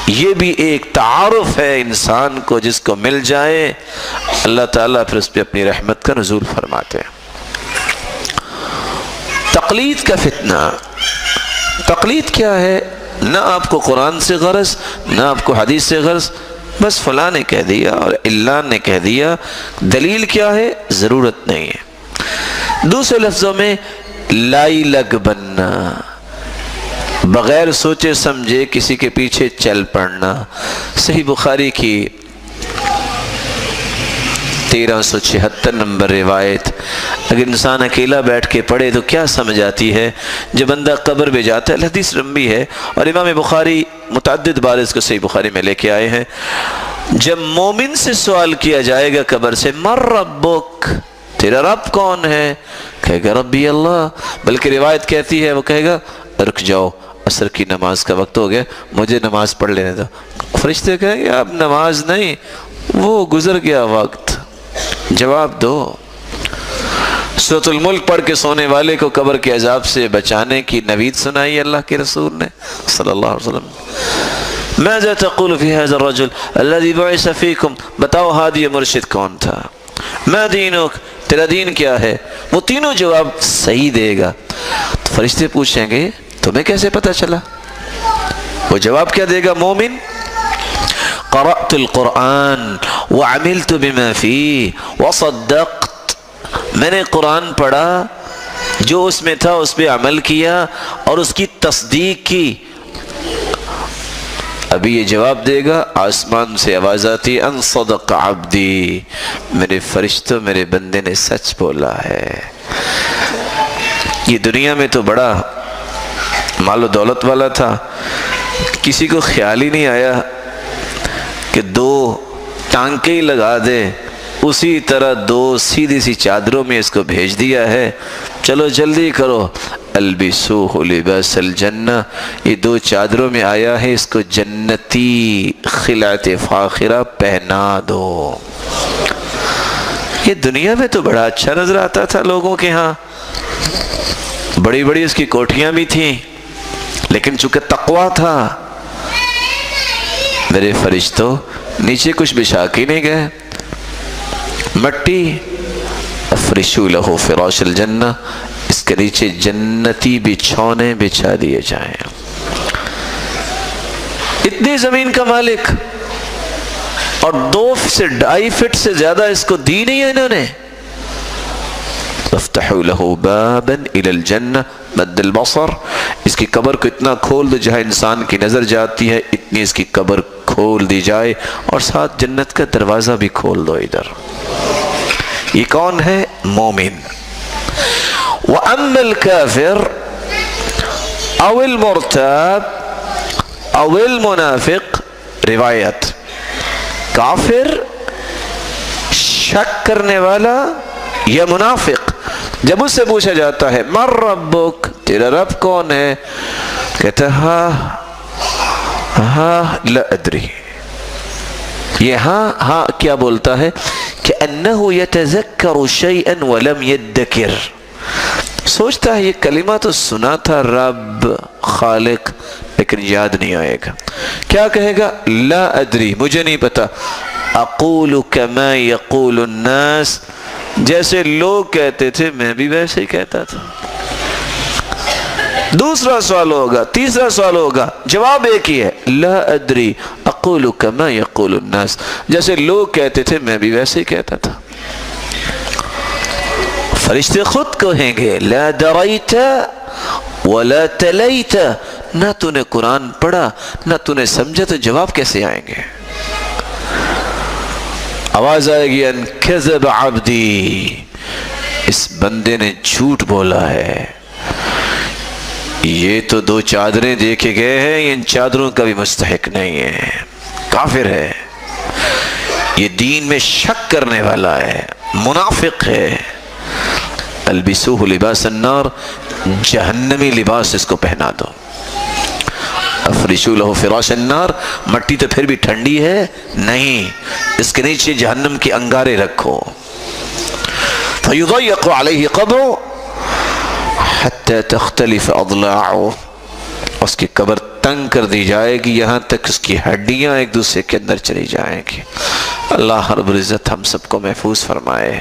S1: یہ بھی ایک تعارف ہے انسان کو, جس کو مل جائے اللہ تعالیٰ پھر اس پہ اپنی رحمت کا نزول فرماتے ہیں. تقلید کا فتنہ. تقلید کیا ہے؟ نہ آپ کو قرآن سے غرض, نہ آپ کو حدیث سے غرض, بس فلاں نے کہہ دیا اور علان نے کہہ دیا. دلیل کیا ہے؟ ضرورت نہیں ہے. دوسرے لفظوں میں لائی لگ بننا, بغیر سوچے سمجھے کسی کے پیچھے چل پڑنا. صحیح بخاری کی 1376 نمبر روایت, اگر انسان اکیلا بیٹھ کے پڑھے تو کیا سمجھ آتی ہے؟ جب بندہ قبر میں جاتا ہے, حدیث لمبی ہے اور امام بخاری متعدد بار اس کو صحیح بخاری میں لے کے آئے ہیں. جب مومن سے سوال کیا جائے گا قبر سے, مر ربک, تیرا رب کون ہے؟ کہے گا ربی اللہ. بلکہ روایت کہتی ہے وہ کہے گا رک جاؤ, عصر کی نماز کا وقت ہو گیا, مجھے نماز پڑھ لینے دو. فرشتے کہیں گے اب نماز نہیں, وہ گزر گیا وقت, جواب دو. سورۃ الملک پڑھ کے سونے والے کو قبر کے عذاب سے بچانے کی نوید سنائی اللہ کے رسول نے صلی اللہ علیہ وسلم. ماذا تقول فی هذا الرجل الذي بعث فیکم, بتاؤ ہادی مرشد کون تھا. ما دینک, تیرا دین کیا ہے؟ وہ تینوں جواب صحیح دے گا. تو فرشتے پوچھیں گے تمہیں کیسے پتہ چلا؟ وہ جواب کیا دے گا مومن؟ قرأت القرآن وعملت بما فيه وصدقت, میں نے قرآن پڑھا, جو اس میں تھا اس پہ عمل کیا اور اس کی تصدیق کی. ابھی یہ جواب دے گا, آسمان سے آواز آتی ان صدق عبدی, میرے فرشتوں میرے بندے نے سچ بولا ہے. یہ دنیا میں تو بڑا مال و دولت والا تھا, کسی کو خیال ہی نہیں آیا کہ دو ٹانکے ہی لگا دے, اسی طرح دو سیدھی سی چادروں میں اس کو بھیج دیا ہے. چلو جلدی کرو, البسوہ لباس الجنہ, یہ دو چادروں میں آیا ہے, اس کو جنتی خلعت فاخرہ پہنا دو. یہ دنیا میں تو بڑا اچھا نظر آتا تھا لوگوں کے ہاں, بڑی بڑی اس کی کوٹھیاں بھی تھیں, لیکن چونکہ تقویٰ تھا, میرے فرشتوں نیچے کچھ بچھا کے نہیں گئے, مٹی افرشوا لہ فراش الجنہ, اس کے نیچے جنتی بچھونے بچھا دیے جائیں. اتنی زمین کا مالک, اور 2 سے 2.5 فٹ سے زیادہ اس کو دی نہیں ہے انہوں نے. افتحوا لہ بابا الی الجنہ مد البصر, اس کی قبر کو اتنا کھول دو جہاں انسان کی نظر جاتی ہے, اتنی اس کی قبر کھول دی جائے, اور ساتھ جنت کا دروازہ بھی کھول دو ادھر. یہ کون ہے؟ مومن. وَأَمَّا الْكَافِرُ أَوْ الْمُرْتَابُ أَوْ الْمُنَافِقُ, روایت کافر, شک کرنے والا یا منافق, جب اس سے پوچھا جاتا ہے مَن رَبُّكَ, تیرا رب کون ہے؟ کہتا ہاں لا ادری. یہ ہاں کیا بولتا ہے کہ انہو یتذکر شیئا ولم یدکر, سوچتا ہے یہ کلمہ تو سنا تھا رب خالق, لیکن یاد نہیں آئے گا. کیا کہے گا؟ لا ادری, مجھے نہیں پتا. اقول کما یقول الناس, جیسے لوگ کہتے تھے میں بھی ویسے ہی کہتا تھا. دوسرا سوال ہوگا, تیسرا سوال ہوگا, جواب ایک ہی ہے, لا ادری اقول کما یقول الناس, جیسے لوگ کہتے تھے میں بھی ویسے ہی کہتا تھا. فرشتے خود کہیں گے لا دریت ولا تلیت, نہ تو نے قرآن پڑھا نہ تو نے سمجھا, تو جواب کیسے آئیں گے؟ آواز آئے گی ان کذب عبدی, اس بندے نے جھوٹ بولا ہے. یہ تو 2 چادریں دے کے گئے ہیں, ان چادروں کا بھی مستحق نہیں ہے, کافر ہے, یہ دین میں شک کرنے والا ہے, منافق ہے. البسوہ لباس النار, جہنمی لباس اس کو پہنا دو. افرشوا لہ فراش النار، مٹی تو پھر بھی ٹھنڈی ہے نہیں، اس کے نیچے جہنم کے انگارے رکھو. فیضیق علیہ قبرہ حتی تختلف اضلاعہ، اس کی قبر تنگ کر دی جائے گی یہاں تک اس کی ہڈیاں ایک دوسرے کے اندر چلی جائیں گی. اللہ رب العزت ہم سب کو محفوظ فرمائے.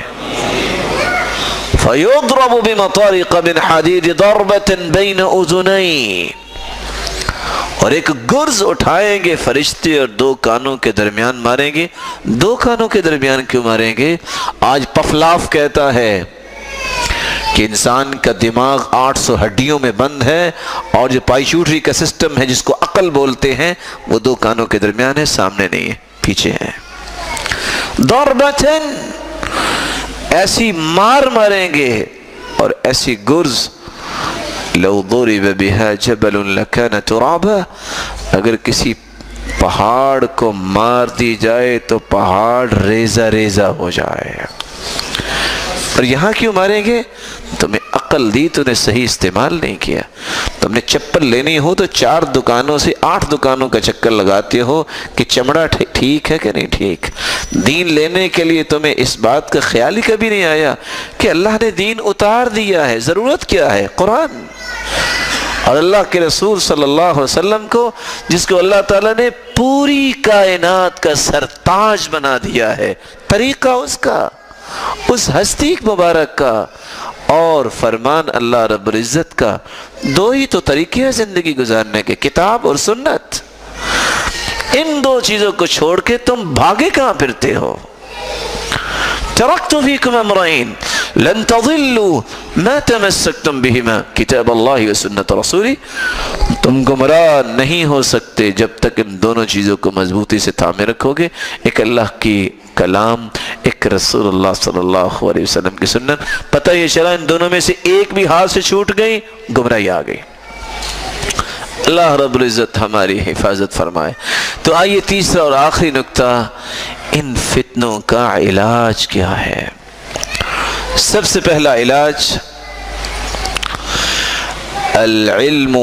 S1: فَيُضْرَبُ بِمَطَارِقَ مِنْ حَدِيدِ ضَرْبَةً بَيْنَ اُذُنَيْهِ، اور ایک گرز اٹھائیں گے فرشتے اور دو کانوں کے درمیان ماریں گے. دو کانوں کے درمیان کیوں ماریں گے؟ آج پفلاف کہتا ہے کہ انسان کا دماغ 800 ہڈیوں میں بند ہے، اور جو پائیچوٹری کا سسٹم ہے جس کو عقل بولتے ہیں وہ دو کانوں کے درمیان ہے، سامنے نہیں ہے، پیچھے ہے. ضربتن، ایسی مار ماریں گے اور ایسی گرز. لو ضرب بها جبل لكان ترابا، اگر کسی پہاڑ کو مار دی جائے تو پہاڑ ریزہ ریزہ ہو جائے. اور یہاں کیوں ماریں گے؟ تمہیں عقل دی تو نے صحیح استعمال نہیں کیا. تم نے چپل لینی ہو تو 4 دکانوں سے 8 دکانوں کا چکر لگاتے ہو کہ چمڑا ٹھیک ہے کہ نہیں ٹھیک. دین لینے کے لیے تمہیں اس بات کا خیال ہی کبھی نہیں آیا کہ اللہ نے دین اتار دیا ہے، ضرورت کیا ہے؟ قرآن اور اللہ کے رسول صلی اللہ علیہ وسلم کو، جس کو اللہ تعالیٰ نے پوری کائنات کا سرتاج بنا دیا ہے. طریقہ اس کا، اس ہستی مبارک کا اور فرمان اللہ رب العزت کا. دو ہی تو طریقے ہیں زندگی گزارنے کے، کتاب اور سنت. ان دو چیزوں کو چھوڑ کے تم بھاگے کہاں پھرتے ہو؟ ترکت فیکم امرین لن تضلوا ما تمسکتم بہما کتاب اللہ و سنت رسولی. تم گمراہ نہیں ہو سکتے جب تک ان دونوں چیزوں کو مضبوطی سے تھامے رکھو گے. ایک اللہ کی کلام، ایک رسول اللہ صلی اللہ علیہ وسلم کی سنت. پتہ یہ چلا ان دونوں میں سے ایک بھی ہاتھ سے چھوٹ گئی، گمراہی آ گئی. اللہ رب العزت ہماری حفاظت فرمائے. تو آئیے تیسرا اور آخری نکتہ، ان فتنوں کا علاج کیا ہے؟ سب سے پہلا علاج العلم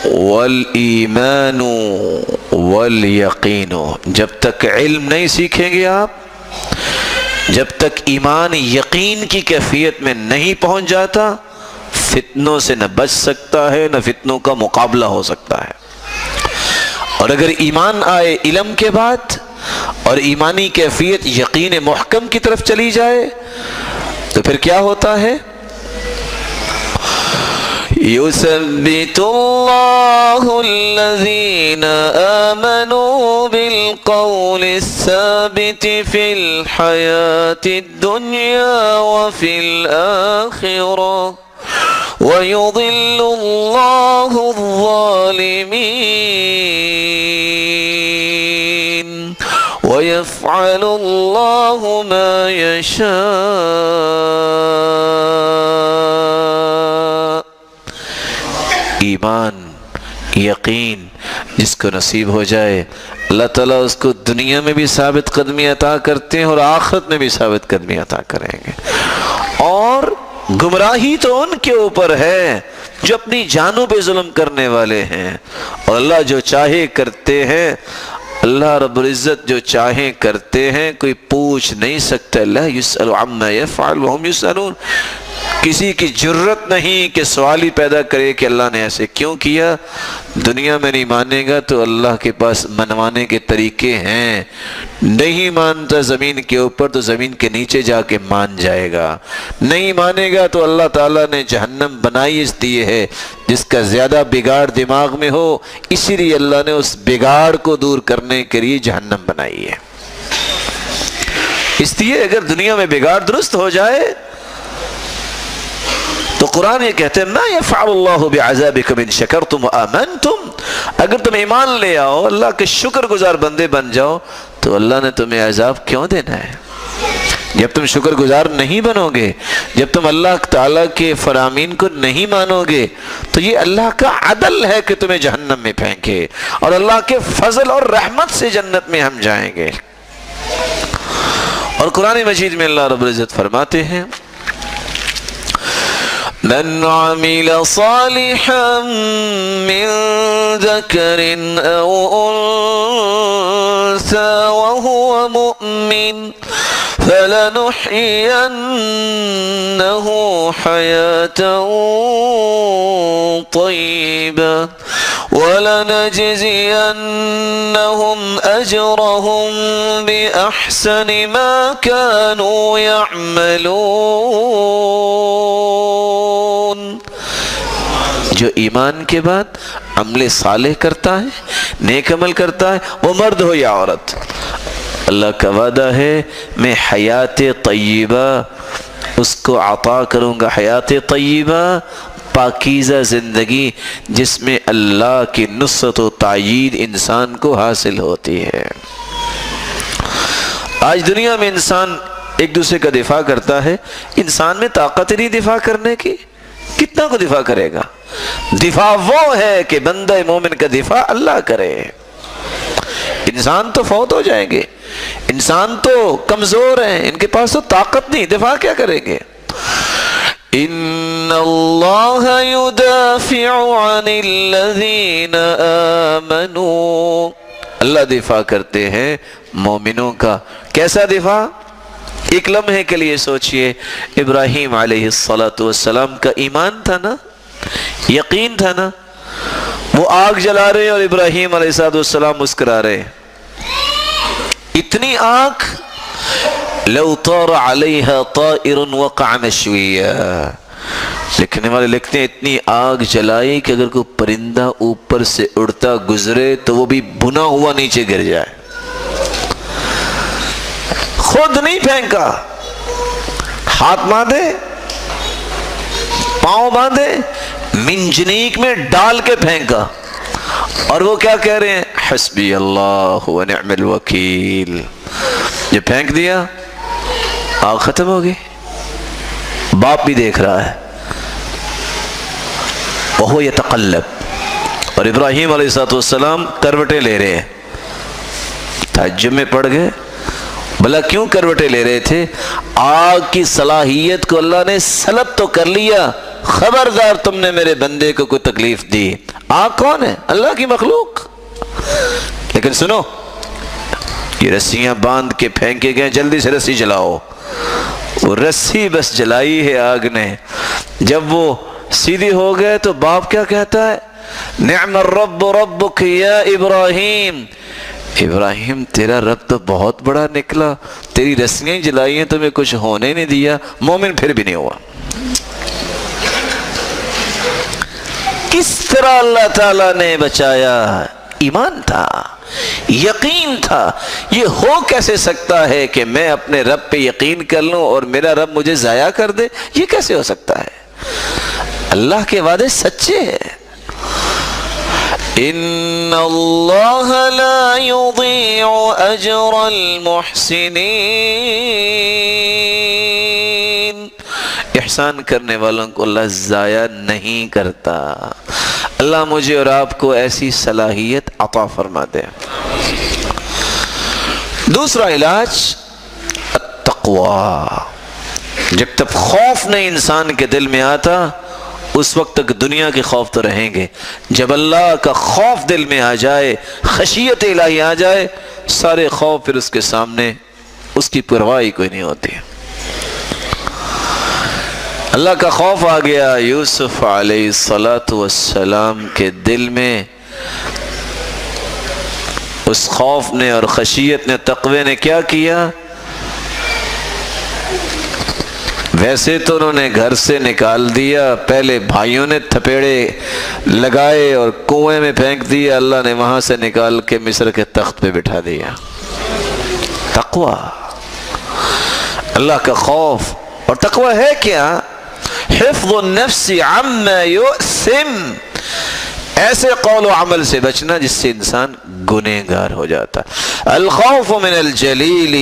S1: والایمان والیقین. جب تک علم نہیں سیکھیں گے آپ، جب تک ایمان یقین کی کیفیت میں نہیں پہنچ جاتا، فتنوں سے نہ بچ سکتا ہے نہ فتنوں کا مقابلہ ہو سکتا ہے. اور اگر ایمان آئے علم کے بعد اور ایمانی کیفیت یقین محکم کی طرف چلی جائے تو پھر کیا ہوتا ہے؟ يثبت الله الذين آمنوا بالقول الثابت في الحياة الدنيا وفي الآخرة ويضل الله الظالمين ويفعل الله ما يشاء. ایمان یقین جس کو نصیب ہو جائے، اللہ تعالیٰ اس کو دنیا میں بھی ثابت قدمی عطا کرتے ہیں اور آخرت میں بھی ثابت قدمی عطا کریں گے. اور گمراہی تو ان کے اوپر ہے جو اپنی جانوں پہ ظلم کرنے والے ہیں، اور اللہ جو چاہے کرتے ہیں. اللہ رب العزت جو چاہیں کرتے ہیں، کوئی پوچھ نہیں سکتا. لا یسأل عما یفعل وهم یسألون. کسی کی جرت نہیں کہ سوال ہی پیدا کرے کہ اللہ نے ایسے کیوں کیا. دنیا میں نہیں مانے گا تو اللہ کے پاس منوانے کے طریقے ہیں. نہیں مانتا زمین کے اوپر تو زمین کے نیچے جا کے مان جائے گا. نہیں مانے گا تو اللہ تعالیٰ نے جہنم بنائی اس لیے ہے جس کا زیادہ بگاڑ دماغ میں ہو، اسی لیے اللہ نے اس بگاڑ کو دور کرنے کے لیے جہنم بنائی ہے. اس لیے اگر دنیا میں بگاڑ درست ہو جائے تو قرآن یہ کہتے ہیں ما یفعل اللہ بعذابکم ان شکرتم وآمنتم. اگر تم ایمان لے آؤ، اللہ کے شکر گزار بندے بن جاؤ، تو اللہ نے تمہیں عذاب کیوں دینا ہے؟ جب تم شکر گزار نہیں بنو گے، جب تم اللہ تعالیٰ کے فرامین کو نہیں مانو گے، تو یہ اللہ کا عدل ہے کہ تمہیں جہنم میں پھینکے، اور اللہ کے فضل اور رحمت سے جنت میں ہم جائیں گے. اور قرآن مجید میں اللہ رب العزت فرماتے ہیں من عمل صالحا من ذكر أو أنثى وهو مؤمن فلنحيينه حياة طيبة ولنجزينهم أجرهم بأحسن ما كانوا يعملون. جو ایمان کے بعد عمل صالح کرتا ہے، نیک عمل کرتا ہے، وہ مرد ہو یا عورت، اللہ کا وعدہ ہے میں حیات طیبہ اس کو عطا کروں گا. حیات طیبہ پاکیزہ زندگی جس میں اللہ کی نصرت و تائید انسان کو حاصل ہوتی ہے. آج دنیا میں انسان ایک دوسرے کا دفاع کرتا ہے، انسان میں طاقت نہیں دفاع کرنے کی، کتنا کو دفاع کرے گا؟ دفاع وہ ہے کہ بندہ مومن کا دفاع اللہ کرے. انسان تو فوت ہو جائیں گے، انسان تو کمزور ہیں، ان کے پاس تو طاقت نہیں، دفاع کیا کریں گے؟ ان اللہ یدافع عن الذین آمنوا، اللہ دفاع کرتے ہیں مومنوں کا. کیسا دفاع؟ ایک لمحے کے لیے سوچئے، ابراہیم علیہ السلام کا ایمان تھا نا، یقین تھا نا، وہ آگ جلا رہے اور ابراہیم علیہ السلام مسکرا رہے. اتنی آگ لو طار علیہا طائر وقع مشویا، لکھنے والے لکھتے ہیں اتنی آگ جلائی کہ اگر کوئی پرندہ اوپر سے اڑتا گزرے تو وہ بھی بھنا ہوا نیچے گر جائے. خود نہیں پھینکا، ہاتھ باندھے، پاؤں باندھے، منجنیک میں ڈال کے پھینکا. اور وہ کیا کہہ رہے ہیں؟ حسبی اللہ ونعم الوکیل. یہ پھینک دیا، آگ ختم ہو گئی. باپ بھی دیکھ رہا ہے، وہو یتقلب، اور ابراہیم علیہ السلام کروٹیں لے رہے ہیں. تعجب میں پڑ گئے، بھلا کیوں کروٹیں لے رہے تھے؟ آگ کی صلاحیت کو اللہ نے سلب تو کر لیا، خبردار تم نے میرے بندے کو کوئی تکلیف دی. آگ کون ہے؟ اللہ کی مخلوق. لیکن سنو، یہ رسیاں باندھ کے پھینکے گئے، جلدی سے رسی جلاؤ. وہ رسی بس جلائی ہے آگ نے. جب وہ سیدھی ہو گئے تو باپ کیا کہتا ہے؟ نعم الرب ربک یا ابراہیم. ابراہیم تیرا رب تو بہت بڑا نکلا، تیری رسیاں جلائی ہیں تمہیں کچھ ہونے نہیں دیا. مومن پھر بھی نہیں ہوا. کس طرح اللہ تعالیٰ نے بچایا؟ ایمان تھا، یقین تھا. یہ ہو کیسے سکتا ہے کہ میں اپنے رب پہ یقین کر لوں اور میرا رب مجھے ضائع کر دے؟ یہ کیسے ہو سکتا ہے؟ اللہ کے وعدے سچے ہیں. ان اللہ لا یضیع اجر المحسنین، احسان کرنے والوں کو اللہ ضائع نہیں کرتا. اللہ مجھے اور آپ کو ایسی صلاحیت عطا فرما دے. دوسرا علاج التقوی. جب تک خوف نہیں انسان کے دل میں آتا اس وقت تک دنیا کے خوف تو رہیں گے. جب اللہ کا خوف دل میں آ جائے، خشیت الہی آ جائے، سارے خوف پھر اس کے سامنے اس کی پرواہ کوئی نہیں ہوتی. اللہ کا خوف آ گیا یوسف علیہ السلام کے دل میں. اس خوف نے اور خشیت نے، تقوی نے کیا کیا؟ ویسے تو انہوں نے گھر سے نکال دیا، پہلے بھائیوں نے تھپیڑے لگائے اور کنویں میں پھینک دیا، اللہ نے وہاں سے نکال کے مصر کے تخت پہ بٹھا دیا. تقوی، اللہ کا خوف. اور تقوی ہے کیا؟ حفظ النفس عما یؤثم، ایسے قول و عمل سے بچنا جس سے انسان گنہگار ہو جاتا. الخوف من الجلیل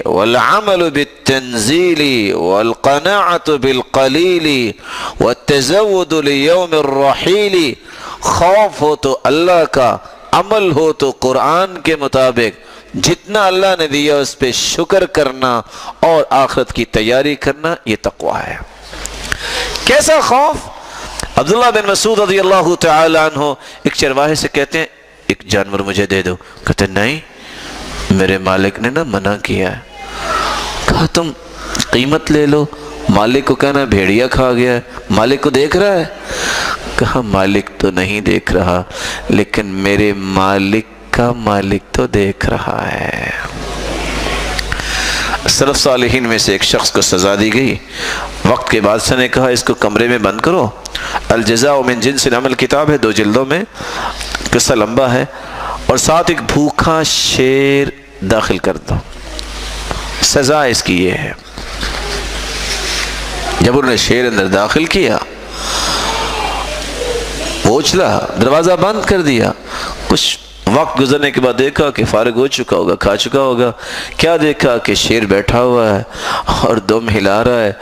S1: والعمل بالتنزیل والقناعة بالقلیل والتزود لیوم الرحیل. خوف ہو تو اللہ کا، عمل ہو تو قرآن کے مطابق، جتنا اللہ نے دیا اس پہ شکر کرنا اور آخرت کی تیاری کرنا، یہ تقوی ہے. کیسا خوف؟ عبداللہ بن مسعود رضی اللہ تعالی عنہ ایک چرواہے سے کہتے ہیں ایک جانور مجھے دے دو، کہتے ہیں نہیں، میرے مالک نے منع کیا ہے۔ کہا تم قیمت لے لو، مالک کو کہنا بھیڑیا کھا گیا ہے، مالک کو دیکھ رہا ہے؟ کہا مالک تو نہیں دیکھ رہا، لیکن میرے مالک کا مالک تو دیکھ رہا ہے۔ سلف صالحین میں سے ایک شخص کو سزا دی گئی، وقت کے بادشاہ نے کہا اس کو کمرے میں بند کرو، الجزاء من جنس العمل کتاب ہے، 2 جلدوں میں، قصہ لمبا ہے، اور ساتھ ایک بھوکا شیر داخل کر دو، سزا اس کی یہ ہے۔ جب انہوں نے شیر اندر داخل کیا، وہ اچھلا، دروازہ بند کر دیا، کچھ وقت گزرنے کے بعد دیکھا کہ فارغ ہو چکا ہوگا، کھا چکا ہوگا، کیا دیکھا کہ شیر بیٹھا ہوا ہے اور دم ہلا رہا ہے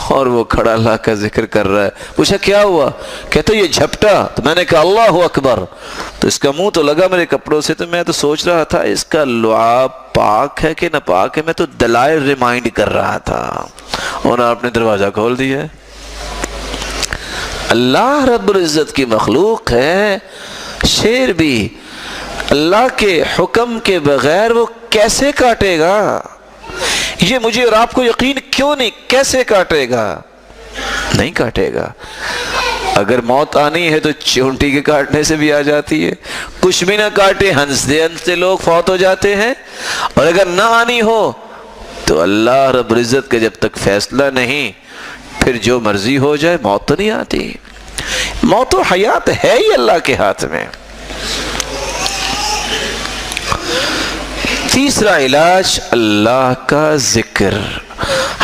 S1: اور وہ کھڑا اللہ کا ذکر کر رہا ہے۔ پوچھا کیا ہوا؟ کہتا یہ جھپٹا، تو میں نے کہا اللہ اکبر، تو اس کا منہ تو لگا میرے کپڑوں سے، تو میں تو سوچ رہا تھا اس کا لعاب پاک ہے کہ نہ پاک ہے، میں تو دلائل ریمائنڈ کر رہا تھا، انہوں نے اپنے دروازہ کھول دیا۔ اللہ رب العزت کی مخلوق ہے، شیر بھی اللہ کے حکم کے بغیر وہ کیسے کاٹے گا؟ یہ مجھے اور آپ کو یقین کیوں نہیں؟ کیسے کاٹے گا؟ نہیں کاٹے گا۔ اگر موت آنی ہے تو چونٹی کے کاٹنے سے بھی آ جاتی ہے، کچھ بھی نہ کاٹے ہنستے ہنستے لوگ فوت ہو جاتے ہیں، اور اگر نہ آنی ہو تو اللہ رب العزت کا جب تک فیصلہ نہیں، پھر جو مرضی ہو جائے، موت تو نہیں آتی۔ موت و حیات ہے ہی اللہ کے ہاتھ میں۔ تیسرا علاج اللہ کا ذکر۔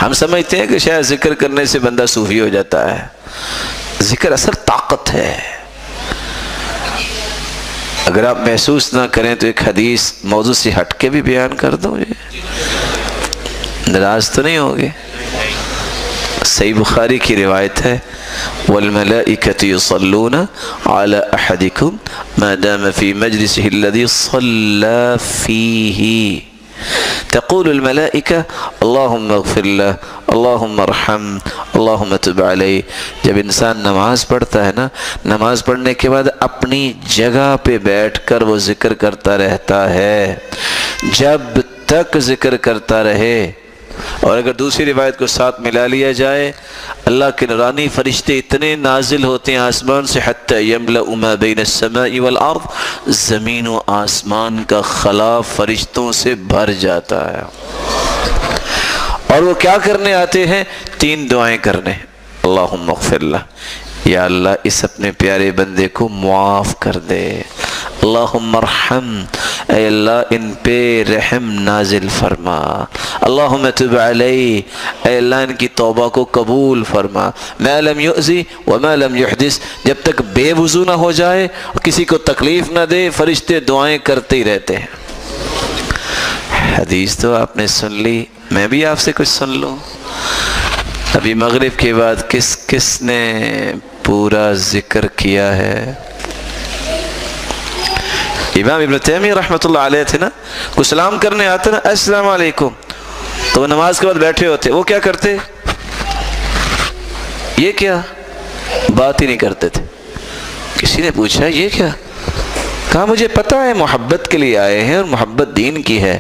S1: ہم سمجھتے ہیں کہ شاید ذکر کرنے سے بندہ صوفی ہو جاتا ہے، ذکر اصل طاقت ہے۔ اگر آپ محسوس نہ کریں تو ایک حدیث موضوع سے ہٹ کے بھی بیان کر دوں، ناراض تو نہیں ہوگے؟ صحیح بخاری کی روایت ہے، وَالْمَلَائِكَةُ يُصَلُّونَ عَلَىٰ أَحَدِكُمْ مَا دَامَ فِي مَجْلِسِهِ الَّذِي صَلَّى فِيهِ تقول الملائكة اللهم اغفر له اللهم ارحم اللهم تب علیہ۔ جب انسان نماز پڑھتا ہے نا، نماز پڑھنے کے بعد اپنی جگہ پہ بیٹھ کر وہ ذکر کرتا رہتا ہے، جب تک ذکر کرتا رہے۔ اور اگر دوسری روایت کو ساتھ ملا لیا جائے، اللہ کے نورانی فرشتے اتنے نازل ہوتے ہیں آسمان سے، حتی یملأ ما بین السماء والارض، زمین و آسمان کا خلا فرشتوں سے بھر جاتا ہے۔ اور وہ کیا کرنے آتے ہیں؟ 3 دعائیں کرنے، اللہم اغفر لہ، یا اللہ اس اپنے پیارے بندے کو معاف کر دے، اللہم ارحم، اے اللہ ان پہ رحم نازل فرما، اللہم تب علیہ، اے اللہ ان کی توبہ کو قبول فرما، ما لم یؤذی وما لم یحدث، جب تک بے وضو نہ ہو جائے اور کسی کو تکلیف نہ دے، فرشتے دعائیں کرتے ہی رہتے ہیں۔ حدیث تو آپ نے سن لی، میں بھی آپ سے کچھ سن لوں۔ ابھی مغرب کے بعد کس کس نے پورا ذکر کیا ہے؟ امام ابن تیمیہ رحمۃ اللہ علیہ تھے نا، کوئی سلام کرنے آتے نا السلام علیکم، تو وہ نماز کے بعد بیٹھے ہوتے، وہ کیا کرتے؟ یہ کیا؟ بات ہی نہیں کرتے تھے۔ کسی نے پوچھا یہ کیا؟ کہا مجھے پتا ہے محبت کے لیے آئے ہیں اور محبت دین کی ہے،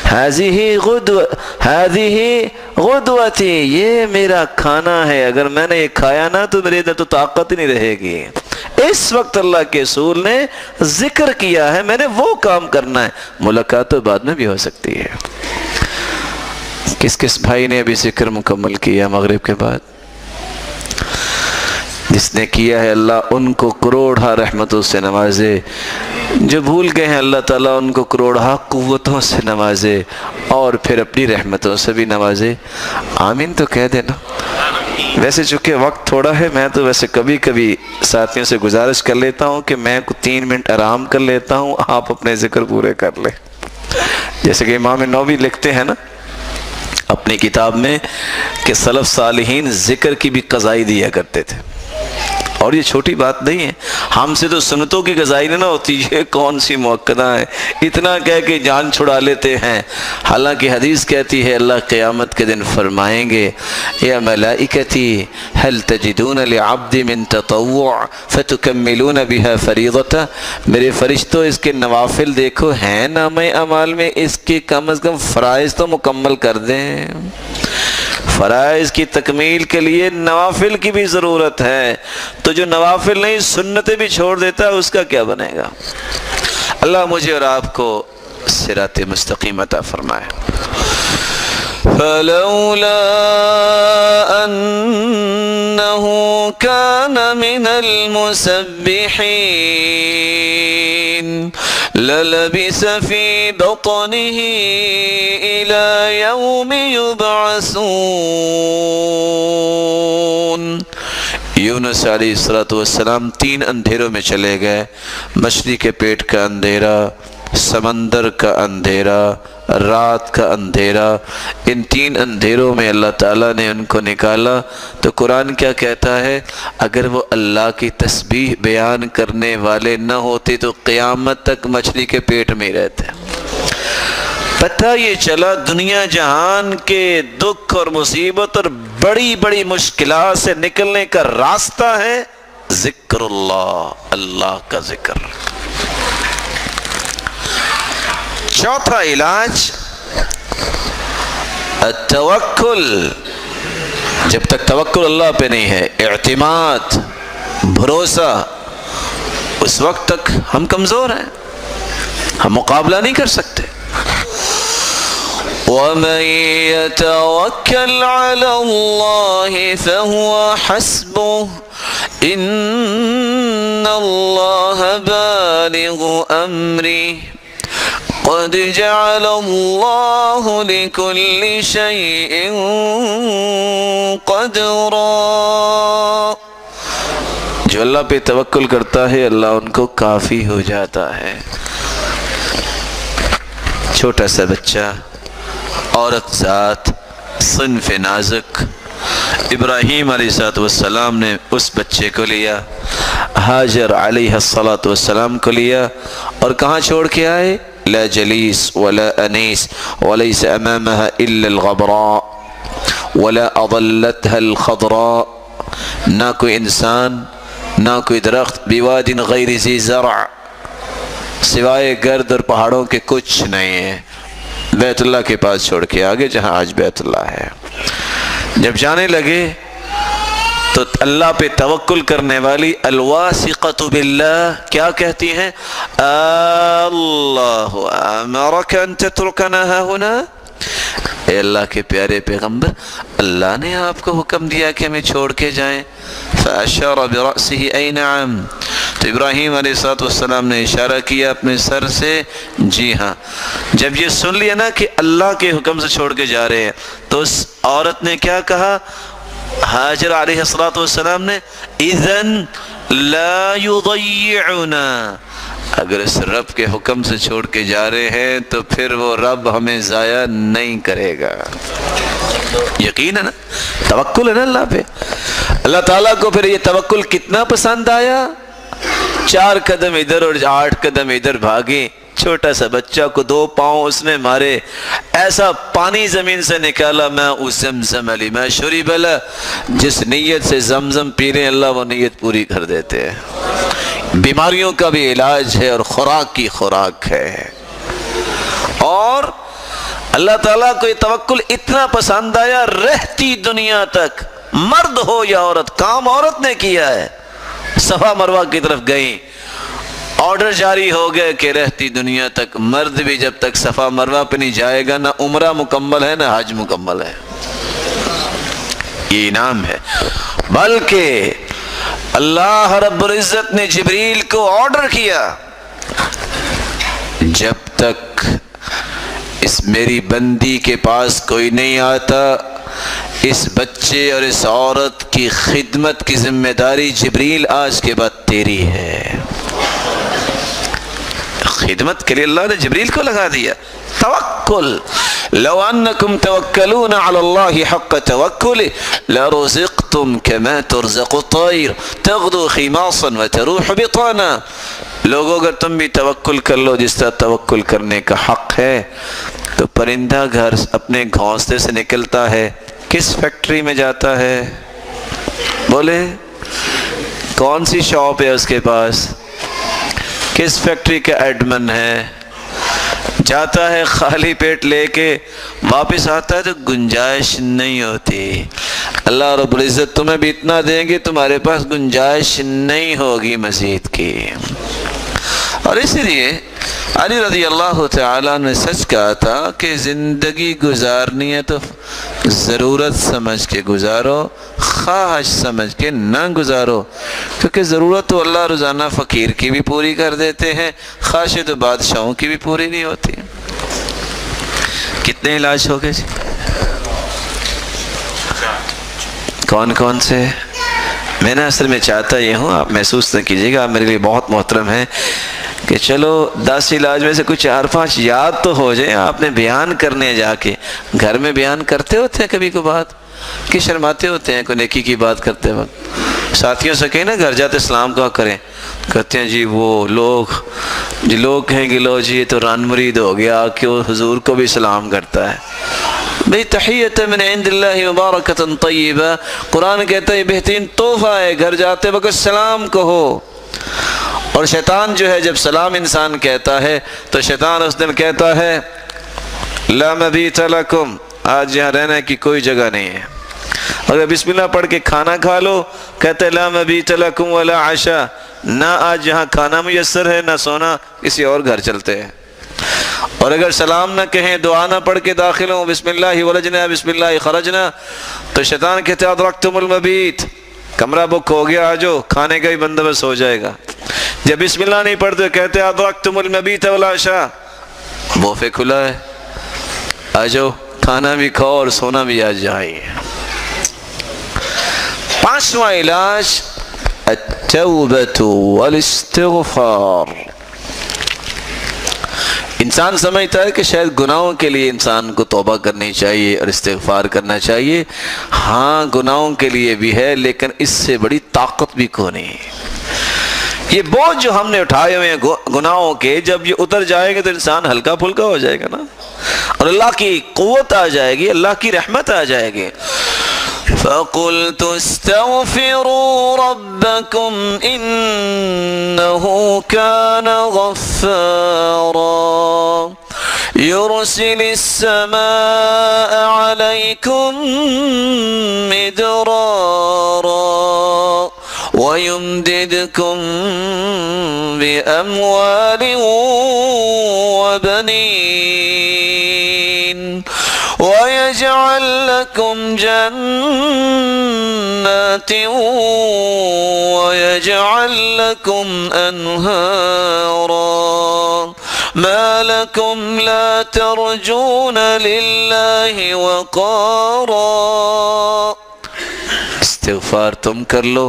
S1: ہذہ غدوتی، یہ میرا کھانا ہے، اگر میں نے یہ کھایا نا تو میرے اندر تو طاقت ہی نہیں رہے گی۔ اس وقت اللہ کے رسول نے ذکر کیا ہے، میں نے وہ کام کرنا ہے، ملاقات تو بعد میں بھی ہو سکتی ہے۔ کس کس بھائی نے ابھی ذکر مکمل کیا مغرب کے بعد؟ جس نے کیا ہے اللہ ان کو کروڑہ رحمتوں سے نوازے، جو بھول گئے ہیں اللہ تعالیٰ ان کو کروڑہ قوتوں سے نوازے اور پھر اپنی رحمتوں سے بھی نوازے۔ آمین تو کہہ دینا۔ ویسے چونکہ وقت تھوڑا ہے، میں تو ویسے کبھی کبھی ساتھیوں سے گزارش کر لیتا ہوں کہ میں 3 منٹ آرام کر لیتا ہوں، آپ اپنے ذکر پورے کر لیں۔ جیسے کہ امام نووی لکھتے ہیں نا اپنی کتاب میں کہ سلف صالحین ذکر کی بھی قضائی دیا کرتے تھے، اور یہ چھوٹی بات نہیں ہے، ہم سے تو سنتوں کی گزائی نہ ہوتی، یہ کون سی موقعہ ہے، اتنا کہہ کے جان چھڑا لیتے ہیں۔ حالانکہ حدیث کہتی ہے اللہ قیامت کے دن فرمائیں گے یا ملائکتی هل تجدون لعبد من تطوع فتکملون بها فریضتا، میرے فرشتوں اس کے نوافل دیکھو ہیں نام اعمال میں، اس کے کم از کم فرائض تو مکمل کر دیں۔ فرائض کی تکمیل کے لیے نوافل کی بھی ضرورت ہے، تو جو نوافل نہیں سنتیں بھی چھوڑ دیتا ہے اس کا کیا بنے گا؟ اللہ مجھے اور آپ کو صراط مستقیم عطا فرمائے۔ فلولا انه كان من المسبحين للبث في بطنه الى يوم يبعثون۔ یونس علیہ السلام 3 اندھیروں میں چلے گئے، مچھلی کے پیٹ کا اندھیرا، سمندر کا اندھیرا، رات کا اندھیرا، ان 3 اندھیروں میں اللہ تعالیٰ نے ان کو نکالا۔ تو قرآن کیا کہتا ہے؟ اگر وہ اللہ کی تسبیح بیان کرنے والے نہ ہوتے تو قیامت تک مچھلی کے پیٹ میں ہی رہتے۔ پتہ یہ چلا دنیا جہان کے دکھ اور مصیبت اور بڑی بڑی مشکلات سے نکلنے کا راستہ ہے ذکر اللہ، اللہ کا ذکر۔ چوتھا علاج التوکل۔ جب تک توکل اللہ پہ نہیں ہے، اعتماد، بھروسہ، اس وقت تک ہم کمزور ہیں، ہم مقابلہ نہیں کر سکتے۔ وَمَن يَتَوَكَّلْ عَلَى اللَّهِ فَهُوَ حَسْبُهُ إِنَّ اللَّهَ بَالِغُ أَمْرِهِ قد جعل اللہ لکل شیء قدرا۔ جو اللہ پہ توکل کرتا ہے اللہ ان کو کافی ہو جاتا ہے۔ چھوٹا سا بچہ، عورت ذات، صنف نازک، ابراہیم علیہ السلام نے اس بچے کو لیا، ہاجر علیہ السلام کو لیا اور کہاں چھوڑ کے آئے؟ لا جلیس ولا انیس وليس امامها الا الغبراء ولا اضلتها الخضراء، نہ کوئی انسان، نہ کوئی درخت، بواد غیر ذی زرع، سوائے گرد اور پہاڑوں کے کچھ نہیں ہے۔ بیت اللہ کے پاس چھوڑ کے آگے جہاں آج بیت اللہ ہے۔ جب جانے لگے تو اللہ پہ توکل کرنے والی الواثقۃ باللہ کیا کہتی ہیں؟ اللہ امرک ان تترکنا ہاہنا، اے اللہ کے پیارے پیغمبر، اللہ نے آپ کو حکم دیا کہ ہمیں چھوڑ کے جائیں۔ فاشار برأسہ ای نعم، تو ابراہیم علیہ السلام نے اشارہ کیا اپنے سر سے، جی ہاں۔ جب یہ سن لیا نا کہ اللہ کے حکم سے چھوڑ کے جا رہے ہیں تو اس عورت نے کیا کہا؟ حاجر علیہ السلام نے اذن لا یضیعنا، اگر اس رب کے حکم سے چھوڑ کے جا رہے ہیں تو پھر وہ رب ہمیں ضائع نہیں کرے گا۔ یقین ہے نا، توکل ہے نا اللہ پہ۔ اللہ تعالیٰ کو پھر یہ توکل کتنا پسند آیا، 4 قدم ادھر اور 8 قدم ادھر بھاگے، چھوٹا سا بچہ کو 2 پاؤں اس نے مارے، ایسا پانی زمین سے نکالا، میں اس زمزم علی میں شریب اللہ، جس نیت سے زمزم پی رہے ہیں اللہ وہ نیت پوری کر دیتے ہیں۔ بیماریوں کا بھی علاج ہے اور خوراک کی خوراک ہے۔ اور اللہ تعالیٰ کو یہ توکل اتنا پسند آیا، رہتی دنیا تک، مرد ہو یا عورت، کام عورت نے کیا ہے، صفا مروہ کی طرف گئی، آرڈر جاری ہو گئے کہ رہتی دنیا تک مرد بھی جب تک صفا مروہ پہ نہیں جائے گا نہ عمرہ مکمل ہے نہ حج مکمل ہے۔ یہ انعام ہے۔ بلکہ اللہ رب العزت نے جبریل کو آرڈر کیا، جب تک اس میری بندی کے پاس کوئی نہیں آتا، اس بچے اور اس عورت کی خدمت کی ذمہ داری جبریل آج کے بعد تیری ہے۔ خدمت کے لیے اللہ نے جبریل کو لگا دیا۔ توکل، لو انکم توکلون علی اللہ حق توکل لرزقت رُزِقْتُمْ كَمَا تُرْزَقُ الطَّيْرُ تَغْدُو خِمَاصًا وَتَرُوحُ بِطَانًا۔ لوگوں اگر تم بھی توکل کر لو جس طرح توکل کرنے کا حق ہے، تو پرندہ گھر اپنے گھونسلے سے نکلتا ہے، کس فیکٹری میں جاتا ہے؟ بولے کون سی شاپ ہے اس کے پاس؟ کس فیکٹری کا ایڈمن ہے؟ جاتا ہے خالی پیٹ لے کے، واپس آتا ہے تو گنجائش نہیں ہوتی۔ اللہ رب العزت تمہیں بھی اتنا دیں گے، تمہارے پاس گنجائش نہیں ہوگی مزید کی۔ اور اسی لیے علی رضی اللہ تعالیٰ نے سچ کہا تھا کہ زندگی گزارنی ہے تو ضرورت سمجھ کے گزارو، خواہش سمجھ کے نہ گزارو، کیونکہ ضرورت تو اللہ روزانہ فقیر کی بھی پوری کر دیتے ہیں، خواہش تو بادشاہوں کی بھی پوری نہیں ہوتی۔ کتنے علاج ہو گئے جی؟ کون کون سے؟ میں نے اصل میں چاہتا یہ ہوں، آپ محسوس نہ کیجیے گا، آپ میرے لیے بہت محترم ہیں کہ چلو 10 علاج میں سے کچھ 4-5 یاد تو ہو جائیں۔ آپ نے بیان کرنے جا کے گھر میں بیان کرتے ہوتے ہیں کبھی کو بات کہ شرماتے ہوتے ہیں کوئی نیکی کی بات کرتے وقت؟ ساتھیوں سے کہیں نا گھر جاتے سلام کہا کریں، کہتے ہیں جی وہ لوگ کہیں گے لو جی یہ تو ران مرید ہو گیا کہ وہ حضور کو بھی سلام کرتا ہے۔ بھئی تحیت من عند اللہ مبارکۃ طیبہ، قرآن کہتا ہے بہترین تحفہ ہے، گھر جاتے وقت سلام کہو۔ اور شیطان جو ہے جب سلام انسان کہتا ہے تو شیطان اس دن کہتا ہے لا مبیت لکم، آج یہاں رہنے کی کوئی جگہ نہیں ہے۔ اگر بسم اللہ پڑھ کے کھانا کھا لو کہتے لا مبیت لکم ولا عشاء، نہ آج یہاں کھانا میسر ہے نہ سونا، کسی اور گھر چلتے ہیں۔ اور اگر سلام نہ کہیں، دعا نہ پڑھ کے داخل ہوں بسم اللہ ولجنا بسم اللہ خرجنا، تو شیطان کہتے ادرکتم المبیت، کمرہ بک ہو گیا، آجو کھانے کا بھی بندوبست ہو جائے گا۔ جب بسم اللہ نہیں پڑھتے کہتے ادرکتم المبیت والعشاء، بوفے کھلا ہے، آجو کھانا بھی کھاؤ اور سونا بھی آ جائے۔ 5واں علاج التوبۃ والاستغفار۔ انسان سمجھتا ہے کہ شاید گناہوں کے لیے انسان کو توبہ کرنی چاہیے اور استغفار کرنا چاہیے۔ ہاں گناہوں کے لیے بھی ہے، لیکن اس سے بڑی طاقت بھی کوئی نہیں۔ یہ بوجھ جو ہم نے اٹھائے ہوئے ہیں گناہوں کے، جب یہ اتر جائے گے تو انسان ہلکا پھلکا ہو جائے گا نا، اور اللہ کی قوت آ جائے گی، اللہ کی رحمت آ جائے گی۔ فَقُلْتُ اسْتَغْفِرُوا رَبَّكُمْ إِنَّهُ كَانَ غَفَّارًا يُرْسِلِ السَّمَاءَ عَلَيْكُمْ مِدْرَارًا وَيُمْدِدْكُمْ بِأَمْوَالٍ وَبَنِينَ وَيَجْعَلْ لَكُمْ جَنَّاتٍ وَيَجْعَلْ لَكُمْ أَنْهَارًا مَا لَكُمْ لَا تَرْجُونَ لِلَّهِ وَقَارًا۔ استغفار تم کر لو،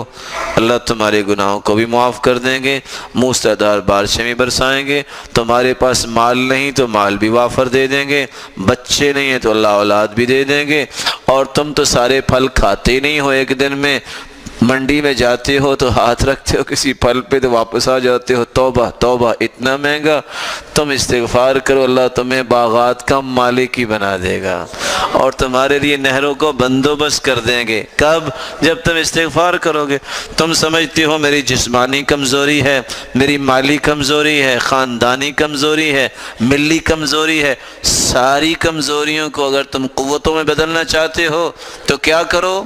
S1: اللہ تمہارے گناہوں کو بھی معاف کر دیں گے، موسلادھار بارشیں بھی برسائیں گے۔ تمہارے پاس مال نہیں تو مال بھی وافر دے دیں گے، بچے نہیں ہیں تو اللہ اولاد بھی دے دیں گے، اور تم تو سارے پھل کھاتے ہی نہیں ہو، ایک دن میں منڈی میں جاتے ہو تو ہاتھ رکھتے ہو کسی پھل پہ تو واپس آ جاتے ہو، توبہ توبہ اتنا مہنگا۔ تم استغفار کرو، اللہ تمہیں باغات کا مالک ہی بنا دے گا اور تمہارے لیے نہروں کو بندوبست کر دیں گے۔ کب؟ جب تم استغفار کرو گے۔ تم سمجھتے ہو میری جسمانی کمزوری ہے، میری مالی کمزوری ہے، خاندانی کمزوری ہے، ملی کمزوری ہے، ساری کمزوریوں کو اگر تم قوتوں میں بدلنا چاہتے ہو تو کیا کرو؟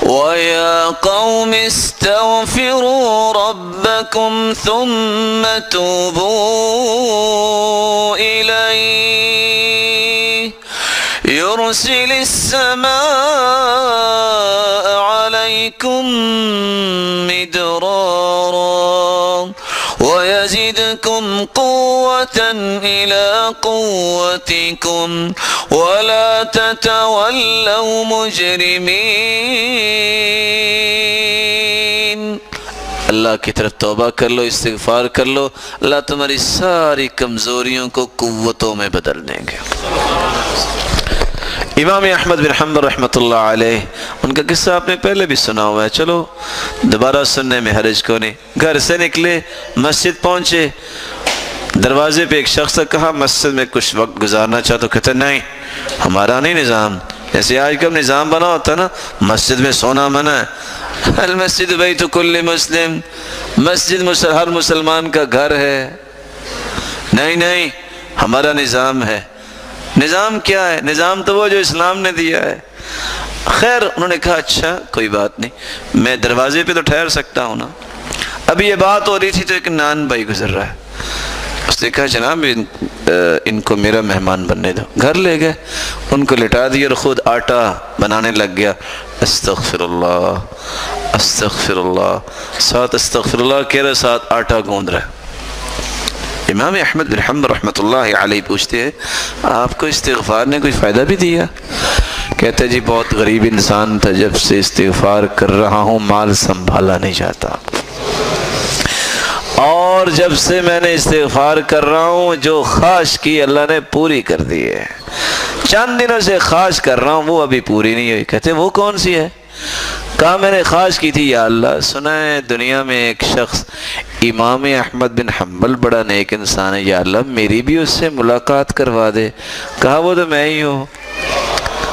S1: وَيَا قَوْمِ اسْتَغْفِرُوا رَبَّكُمْ ثُمَّ تُوبُوا إِلَيْهِ يُرْسِلِ السَّمَاءَ عَلَيْكُمْ مِدْرَارًا وَيَزِدْكُمْ قُوَّةً إِلَىٰ قُوَّتِكُمْ وَلَا تَتَوَلَّوْا مُجْرِمِينَ۔ اللہ کی طرف توبہ کر لو، استغفار کر لو، اللہ تمہاری ساری کمزوریوں کو قوتوں میں بدل دیں گے۔ امام احمد بن حنبل رحمۃ اللہ علیہ، ان کا قصہ آپ نے پہلے بھی سنا ہوا ہے، چلو دوبارہ سننے میں حرج کو نہیں۔ گھر سے نکلے، مسجد پہنچے، دروازے پہ ایک شخص نے کہا مسجد میں کچھ وقت گزارنا چاہ، تو کہتے نہیں ہمارا نہیں نظام، جیسے آج کل نظام بنا ہوتا ہے نا مسجد میں سونا منع ہے، المسجد بیت کل مسلم، مسجد ہر مسلمان کا گھر ہے، نہیں ہمارا نظام ہے۔ نظام کیا ہے؟ نظام تو وہ جو اسلام نے دیا ہے۔ خیر انہوں نے کہا اچھا کوئی بات نہیں، میں دروازے پہ تو ٹھہر سکتا ہوں نا۔ ابھی یہ بات ہو رہی تھی تو ایک نان بھائی گزر رہا ہے، اس نے کہا جناب ان کو میرا مہمان بننے دو۔ گھر لے گئے، ان کو لٹا دیا اور خود آٹا بنانے لگ گیا۔ استغفر اللہ استغفر اللہ، ساتھ استغفر اللہ کہہ رہا، ساتھ آٹا گوندھ رہا ہے۔ امام احمد بن حنبل رحمۃ اللہ علیہ پوچھتے ہیں آپ کو استغفار نے کوئی فائدہ بھی دیا؟ کہتے جی بہت غریب انسان تھا، جب سے استغفار کر رہا ہوں مال سنبھالا نہیں جاتا، اور جب سے میں نے استغفار کر رہا ہوں جو خواہش کی اللہ نے پوری کر دی ہے، چند دنوں سے خواہش کر رہا ہوں وہ ابھی پوری نہیں ہوئی۔ کہتے وہ کون سی ہے؟ کہا میں نے خواہش کی تھی یا اللہ سنا ہے دنیا میں ایک شخص امام احمد بن حنبل بڑا نیک انسان ہے، یا اللہ میری بھی اس سے ملاقات کروا دے۔ کہا وہ تو میں ہی ہوں۔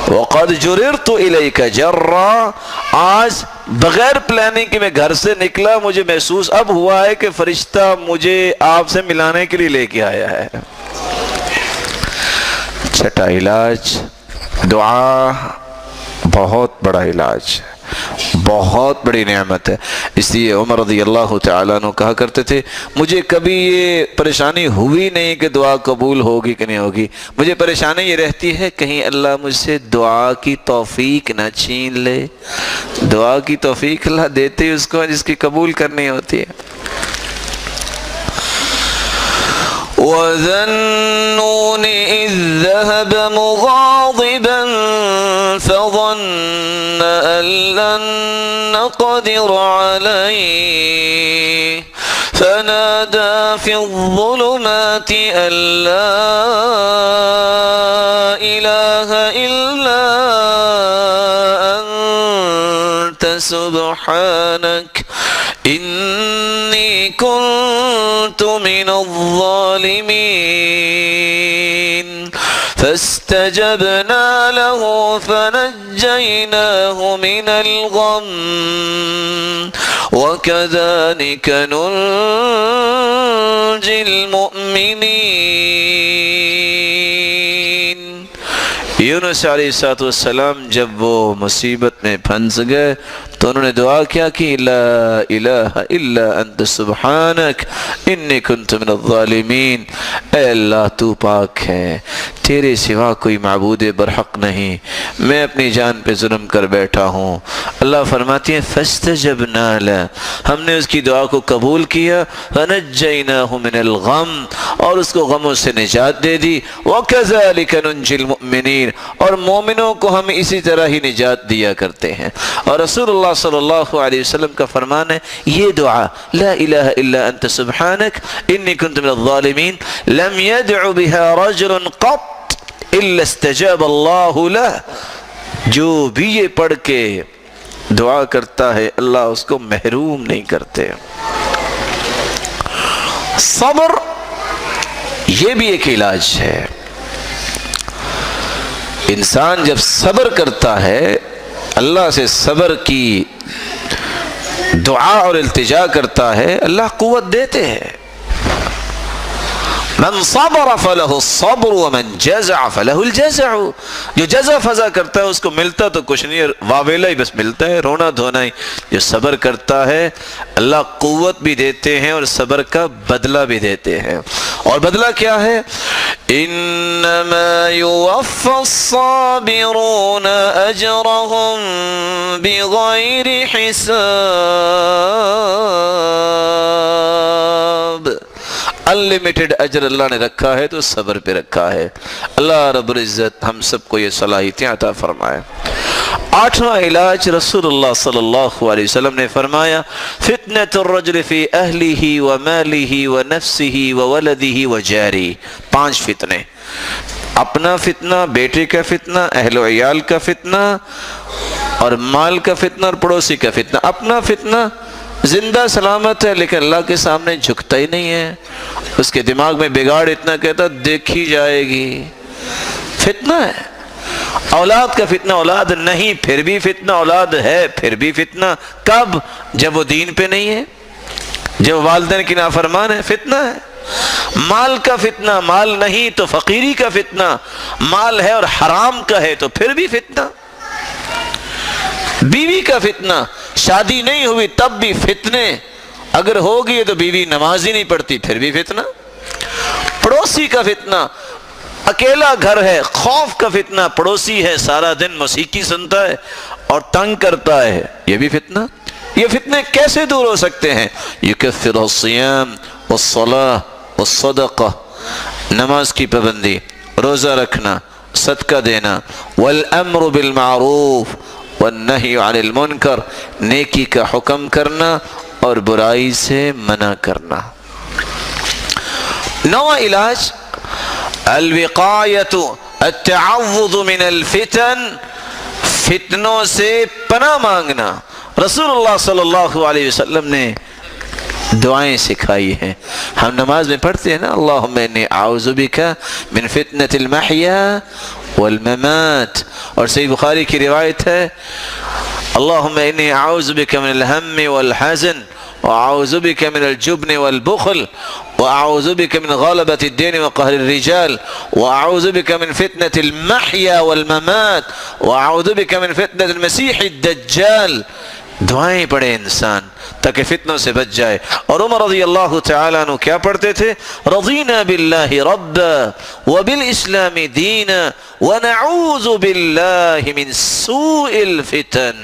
S1: وَقَدْ جُرِرْتُ إِلَيْكَ جَرًّا، آج بغیر پلاننگ کے میں گھر سے نکلا، مجھے محسوس اب ہوا ہے کہ فرشتہ مجھے آپ سے ملانے کے لیے لے کے آیا ہے۔ چھٹا علاج دعا، بہت بڑا علاج ہے، بہت بڑی نعمت ہے۔ اس لیے عمر رضی اللہ تعالیٰ عنہ کہا کرتے تھے مجھے کبھی یہ پریشانی ہوئی نہیں کہ دعا قبول ہوگی کہ نہیں ہوگی، مجھے پریشانی یہ رہتی ہے کہیں اللہ مجھ سے دعا کی توفیق نہ چھین لے۔ دعا کی توفیق اللہ دیتے اس کو جس کی قبول کرنی ہوتی ہے۔ وَذَا النُّونِ إِذ ذَهَبَ مُغَاضِبًا فَظَنَّ أَن لَّن نَّقْدِرَ عَلَيْهِ فَنَادَىٰ فِي الظُّلُمَاتِ أَن لَّا إِلَٰهَ إِلَّا أَنتَ سُبْحَانَكَ إِنِّي كُنتُ مِنَ الظَّالِمِينَ فاستجبنا له فنجيناه من الغم وكذلك ننجي المؤمنين۔ یونس علیہ السلام جب وہ مصیبت میں پھنس گئے تو انہوں نے دعا کیا کہ لا الہ الا انت سبحانک انی کنت من الظالمین، اے اللہ تو پاک ہے، تیرے سوا کوئی معبود برحق نہیں، میں اپنی جان پہ ظلم کر بیٹھا ہوں۔ اللہ فرماتی ہیں فاستجبنا لہ، ہم نے اس کی دعا کو قبول کیا، فنجیناہ من الغم، اور اس کو غموں سے نجات دے دی، وکذالک ننجی المؤمنین، اور مومنوں کو ہم اسی طرح ہی نجات دیا کرتے ہیں۔ اور رسول اللہ صلی اللہ علیہ وسلم کا فرمان ہے یہ دعا لا الہ الا انت سبحانک انی کنت من الظالمین لم يدع بها رجل قط الا استجاب اللہ لہ، جو بھی یہ پڑھ کے دعا کرتا ہے اللہ اس کو محروم نہیں کرتے۔ صبر یہ بھی ایک علاج ہے، انسان جب صبر کرتا ہے، اللہ سے صبر کی دعا اور التجا کرتا ہے، اللہ قوت دیتے ہیں۔ من صبر فلہ الصبر ومن جزع فلہ الجزع، جو جزع فضا کرتا ہے اس کو ملتا تو کچھ نہیں، واویلا ہی بس ملتا ہے، رونا دھونا ہی۔ جو صبر کرتا ہے اللہ قوت بھی دیتے ہیں اور صبر کا بدلہ بھی دیتے ہیں۔ اور بدلہ کیا ہے؟ انما یوفی الصابرون اجرهم بغیر حساب، انلمیٹڈ اجر اللہ نے رکھا ہے تو صبر پہ رکھا ہے۔ اللہ رب العزت ہم سب کو یہ صلاحیتیں عطا فرمائے۔ آٹھواں علاج رسول اللہ صلی اللہ علیہ وسلم نے فرمایا فتنة الرجل فی اہلہ ومالہ ونفسہ وولدہ وجارہ، 5 فتنے۔ اپنا فتنہ، بیٹے کا فتنہ، اہل و عیال کا فتنہ، اور مال کا فتنہ اور پڑوسی کا فتنہ۔ اپنا فتنہ زندہ سلامت ہے لیکن اللہ کے سامنے جھکتا ہی نہیں ہے، اس کے دماغ میں بگاڑ اتنا کہتا دیکھی جائے گی، فتنہ ہے۔ اولاد کا فتنہ، اولاد نہیں پھر بھی فتنہ، اولاد ہے پھر بھی فتنہ۔ کب؟ جب وہ دین پہ نہیں ہے، جب والدین کی نافرمان ہے، فتنہ ہے۔ مال کا فتنہ، مال نہیں تو فقیری کا فتنہ، مال ہے اور حرام کا ہے تو پھر بھی فتنہ۔ بیوی کا فتنہ، شادی نہیں ہوئی تب بھی فتنے، اگر ہوگی تو بیوی نماز ہی نہیں پڑھتی پھر بھی فتنہ۔ پڑوسی کا فتنہ، اکیلا گھر ہے، خوف کا فتنہ، پڑوسی ہے سارا دن موسیقی سنتا ہے اور تنگ کرتا ہے، یہ بھی فتنہ۔ یہ فتنے کیسے دور ہو سکتے ہیں؟ یکفر الصیام والصلاۃ والصدقہ، نماز کی پابندی، روزہ رکھنا، صدقہ دینا، والامر بالمعروف والنہی عن المنکر، نیکی کا حکم کرنا اور برائی سے منع کرنا۔ نواں علاج الوقایۃ، التعوذ من الفتن، فتنوں سے پناہ مانگنا۔ رسول اللہ صلی اللہ علیہ وسلم نے دعائیں سکھائی ہیں، ہم نماز میں پڑھتے ہیں نا، اللہم انی اعوذ بک من فتنة المحیا والممات، اور صحیح بخاری کی روایت ہے اللہم انی اعوذ بک من الہم والحزن واعوذ بک من الجبن والبخل واعوذ بک من غلبۃ الدین وقہر الرجال واعوذ بک من فتنة المحیا والممات واعوذ بک من فتنة المسیح الدجال۔ دعائیں پڑھے انسان تاکہ فتنوں سے بچ جائے۔ اور عمر رضی اللہ تعالیٰ عنہ کیا پڑھتے تھے؟ رضینا باللہ ربا وبالاسلام دینا ونعوذ باللہ من سوء الفتن۔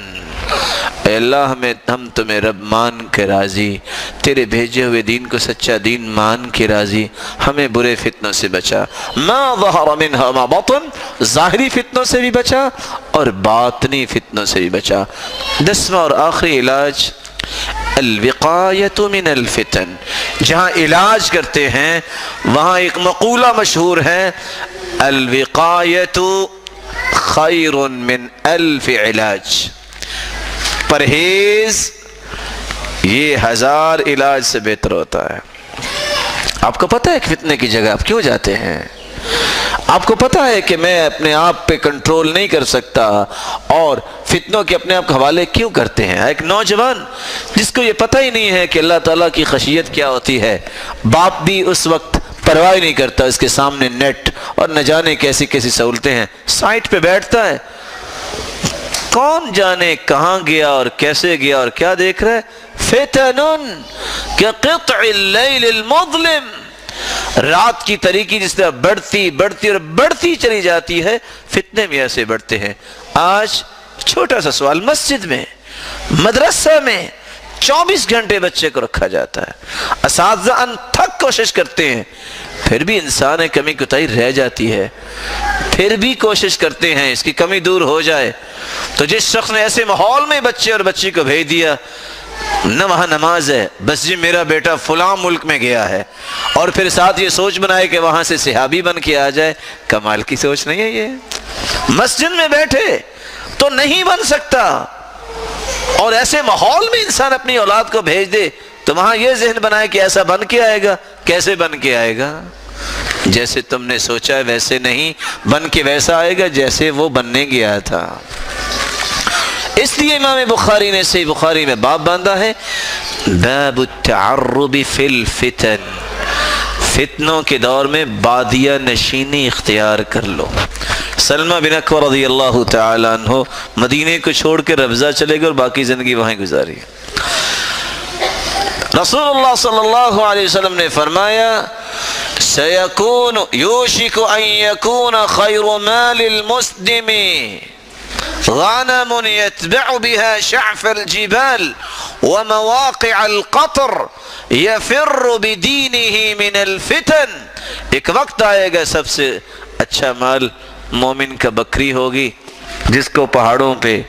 S1: اے اللہ ہم تمہیں رب مان کے راضی، تیرے بھیجے ہوئے دین کو سچا دین مان کے راضی، ہمیں برے فتنوں سے بچا، ما ظہر منہا ما بطن، ظاہری فتنوں سے بھی بچا اور باطنی فتنوں سے بھی بچا۔ 10واں اور آخری علاج الوقایۃ من الفتن، جہاں علاج کرتے ہیں وہاں ایک مقولہ مشہور ہے الوقایۃ خیر من الف علاج، پرہیز یہ 1000 علاج سے بہتر ہوتا ہے۔ آپ کو پتہ ہے کہ فتنے کی جگہ آپ کیوں جاتے ہیں؟ آپ کو پتہ ہے کہ میں اپنے آپ پہ کنٹرول نہیں کر سکتا اور فتنوں کے اپنے آپ کے حوالے کیوں کرتے ہیں؟ ایک نوجوان جس کو یہ پتہ ہی نہیں ہے کہ اللہ تعالیٰ کی خشیت کیا ہوتی ہے، باپ بھی اس وقت پرواہ نہیں کرتا، اس کے سامنے نیٹ اور نہ جانے کیسی کیسی سہولتیں ہیں، سائٹ پہ بیٹھتا ہے، کون جانے کہاں گیا اور کیسے گیا اور کیا دیکھ رہا ہے۔ فتن کقطع اللیل المظلم، رات کی تاریکی جس طرح بڑھتی بڑھتی اور بڑھتی چلی جاتی ہے، فتنے بھی ایسے بڑھتے ہیں۔ آج چھوٹا سا سوال، مسجد میں، مدرسہ میں 24 گھنٹے بچے کو رکھا جاتا ہے، اساتذہ انتھک کوشش کرتے ہیں، پھر بھی انسان کمی کوتاہی رہ جاتی ہے، پھر بھی کوشش کرتے ہیں اس کی کمی دور ہو جائے۔ تو جس شخص نے ایسے ماحول میں بچے اور بچی کو بھیج دیا، نہ وہاں نماز ہے، بس جی میرا بیٹا فلاں ملک میں گیا ہے، اور پھر ساتھ یہ سوچ بنائے کہ وہاں سے صحابی بن کے آ جائے، کمال کی سوچ نہیں ہے یہ۔ مسجد میں بیٹھے تو نہیں بن سکتا، اور ایسے ماحول میں انسان اپنی اولاد کو بھیج دے تو وہاں یہ ذہن بنائے کہ ایسا بن کے آئے گا۔ کیسے بن کے آئے گا؟ جیسے تم نے سوچا ہے ویسے نہیں، بن کے ویسا آئے گا جیسے وہ بننے گیا تھا۔ اس لیے امام بخاری نے صحیح بخاری میں باب باندھا ہے باب التعرب فی الفتن، فتنوں کے دور میں بادیہ نشینی اختیار کر لو۔ سلمہ بن اکوع رضی اللہ تعالی عنہ مدینے کو چھوڑ کے ربضہ چلے گئے اور باقی زندگی وہیں گزاری۔ رسول اللہ صلی اللہ علیہ وسلم نے فرمایا سیکون یوشک ان یکون خیر مال المسلم غنم یتبع بها شعف الجبال ومواقع القطر یفر بدینه من الفتن۔ ایک وقت آئے گا سب سے اچھا مال مومن کا بکری ہوگی، جس کو پہاڑوں پہ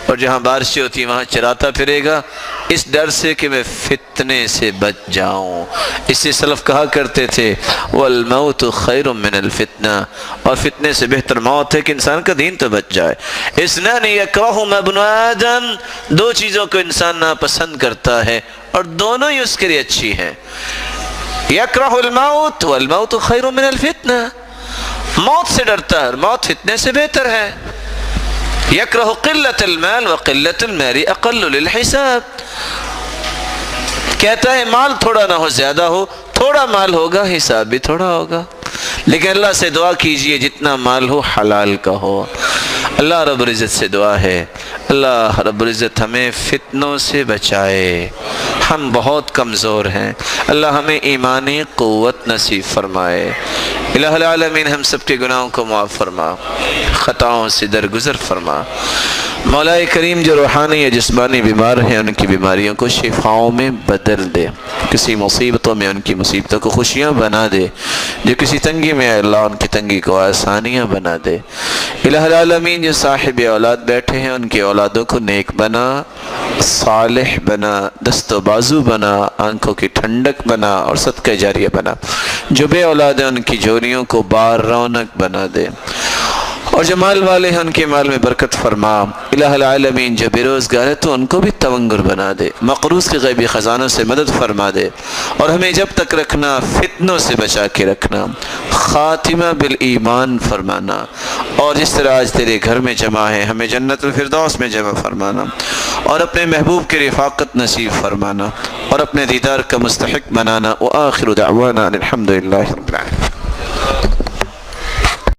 S1: اور جہاں بارشیں ہوتی ہیں وہاں چراتا پھرے گا، اس ڈر سے کہ میں فتنے سے بچ جاؤں۔ اس سے سلف کہا کرتے تھے والموت خیر من الفتنہ، اور فتنے سے بہتر موت ہے کہ انسان کا دین تو بچ جائے۔ اثنان یکرہہما ابن آدم، دو چیزوں کو انسان ناپسند کرتا ہے اور دونوں ہی اس کے لیے اچھی ہیں۔ یکرہ الموت والموت خیر من الفتنہ، موت سے ڈرتا ہے اور موت فتنے سے بہتر ہے۔ یکرہ قلت المال وقلت المال اقل للحساب، کہتا ہے مال تھوڑا نہ ہو زیادہ ہو، تھوڑا مال ہوگا حساب بھی تھوڑا ہوگا، لیکن اللہ سے دعا کیجئے جتنا مال ہو حلال کا ہو۔ اللہ رب العزت سے دعا ہے اللہ رب العزت ہمیں فتنوں سے بچائے، ہم بہت کمزور ہیں، اللہ ہمیں ایمانی قوت نصیب فرمائے۔ الہ العالمین ہم سب کے گناہوں کو معاف فرما، خطاؤں سے درگزر فرما۔ مولا کریم جو روحانی یا جسمانی بیمار ہیں ان کی بیماریوں کو شفاؤں میں بدل دے، کسی مصیبتوں میں ان کی مصیبتوں کو خوشیاں بنا دے، جو کسی تنگی میں ہے اللہ ان کی تنگی کو آسانیاں بنا دے۔ الہ العالمین جو صاحب اولاد بیٹھے ہیں ان کی اولادوں کو نیک بنا، صالح بنا، دست و بازو بنا، آنکھوں کی ٹھنڈک بنا اور صدقہ جاریہ بنا۔ جو بے اولاد ہیں ان کی جوڑیوں کو بار رونق بنا دے، اور جو مال والے ہیں ان کے مال میں برکت فرما۔ الہ العالمین جو بے روزگار ہے تو ان کو بھی تونگر بنا دے، مقروض کے غیبی خزانوں سے مدد فرما دے، اور ہمیں جب تک رکھنا فتنوں سے بچا کے رکھنا، خاتمہ بالایمان فرمانا، اور جس طرح آج تیرے گھر میں جمع ہے ہمیں جنت الفردوس میں جمع فرمانا، اور اپنے محبوب کی رفاقت نصیب فرمانا، اور اپنے دیدار کا مستحق بنانا۔ وآخر دعوانا الحمدللہ رب العالمین۔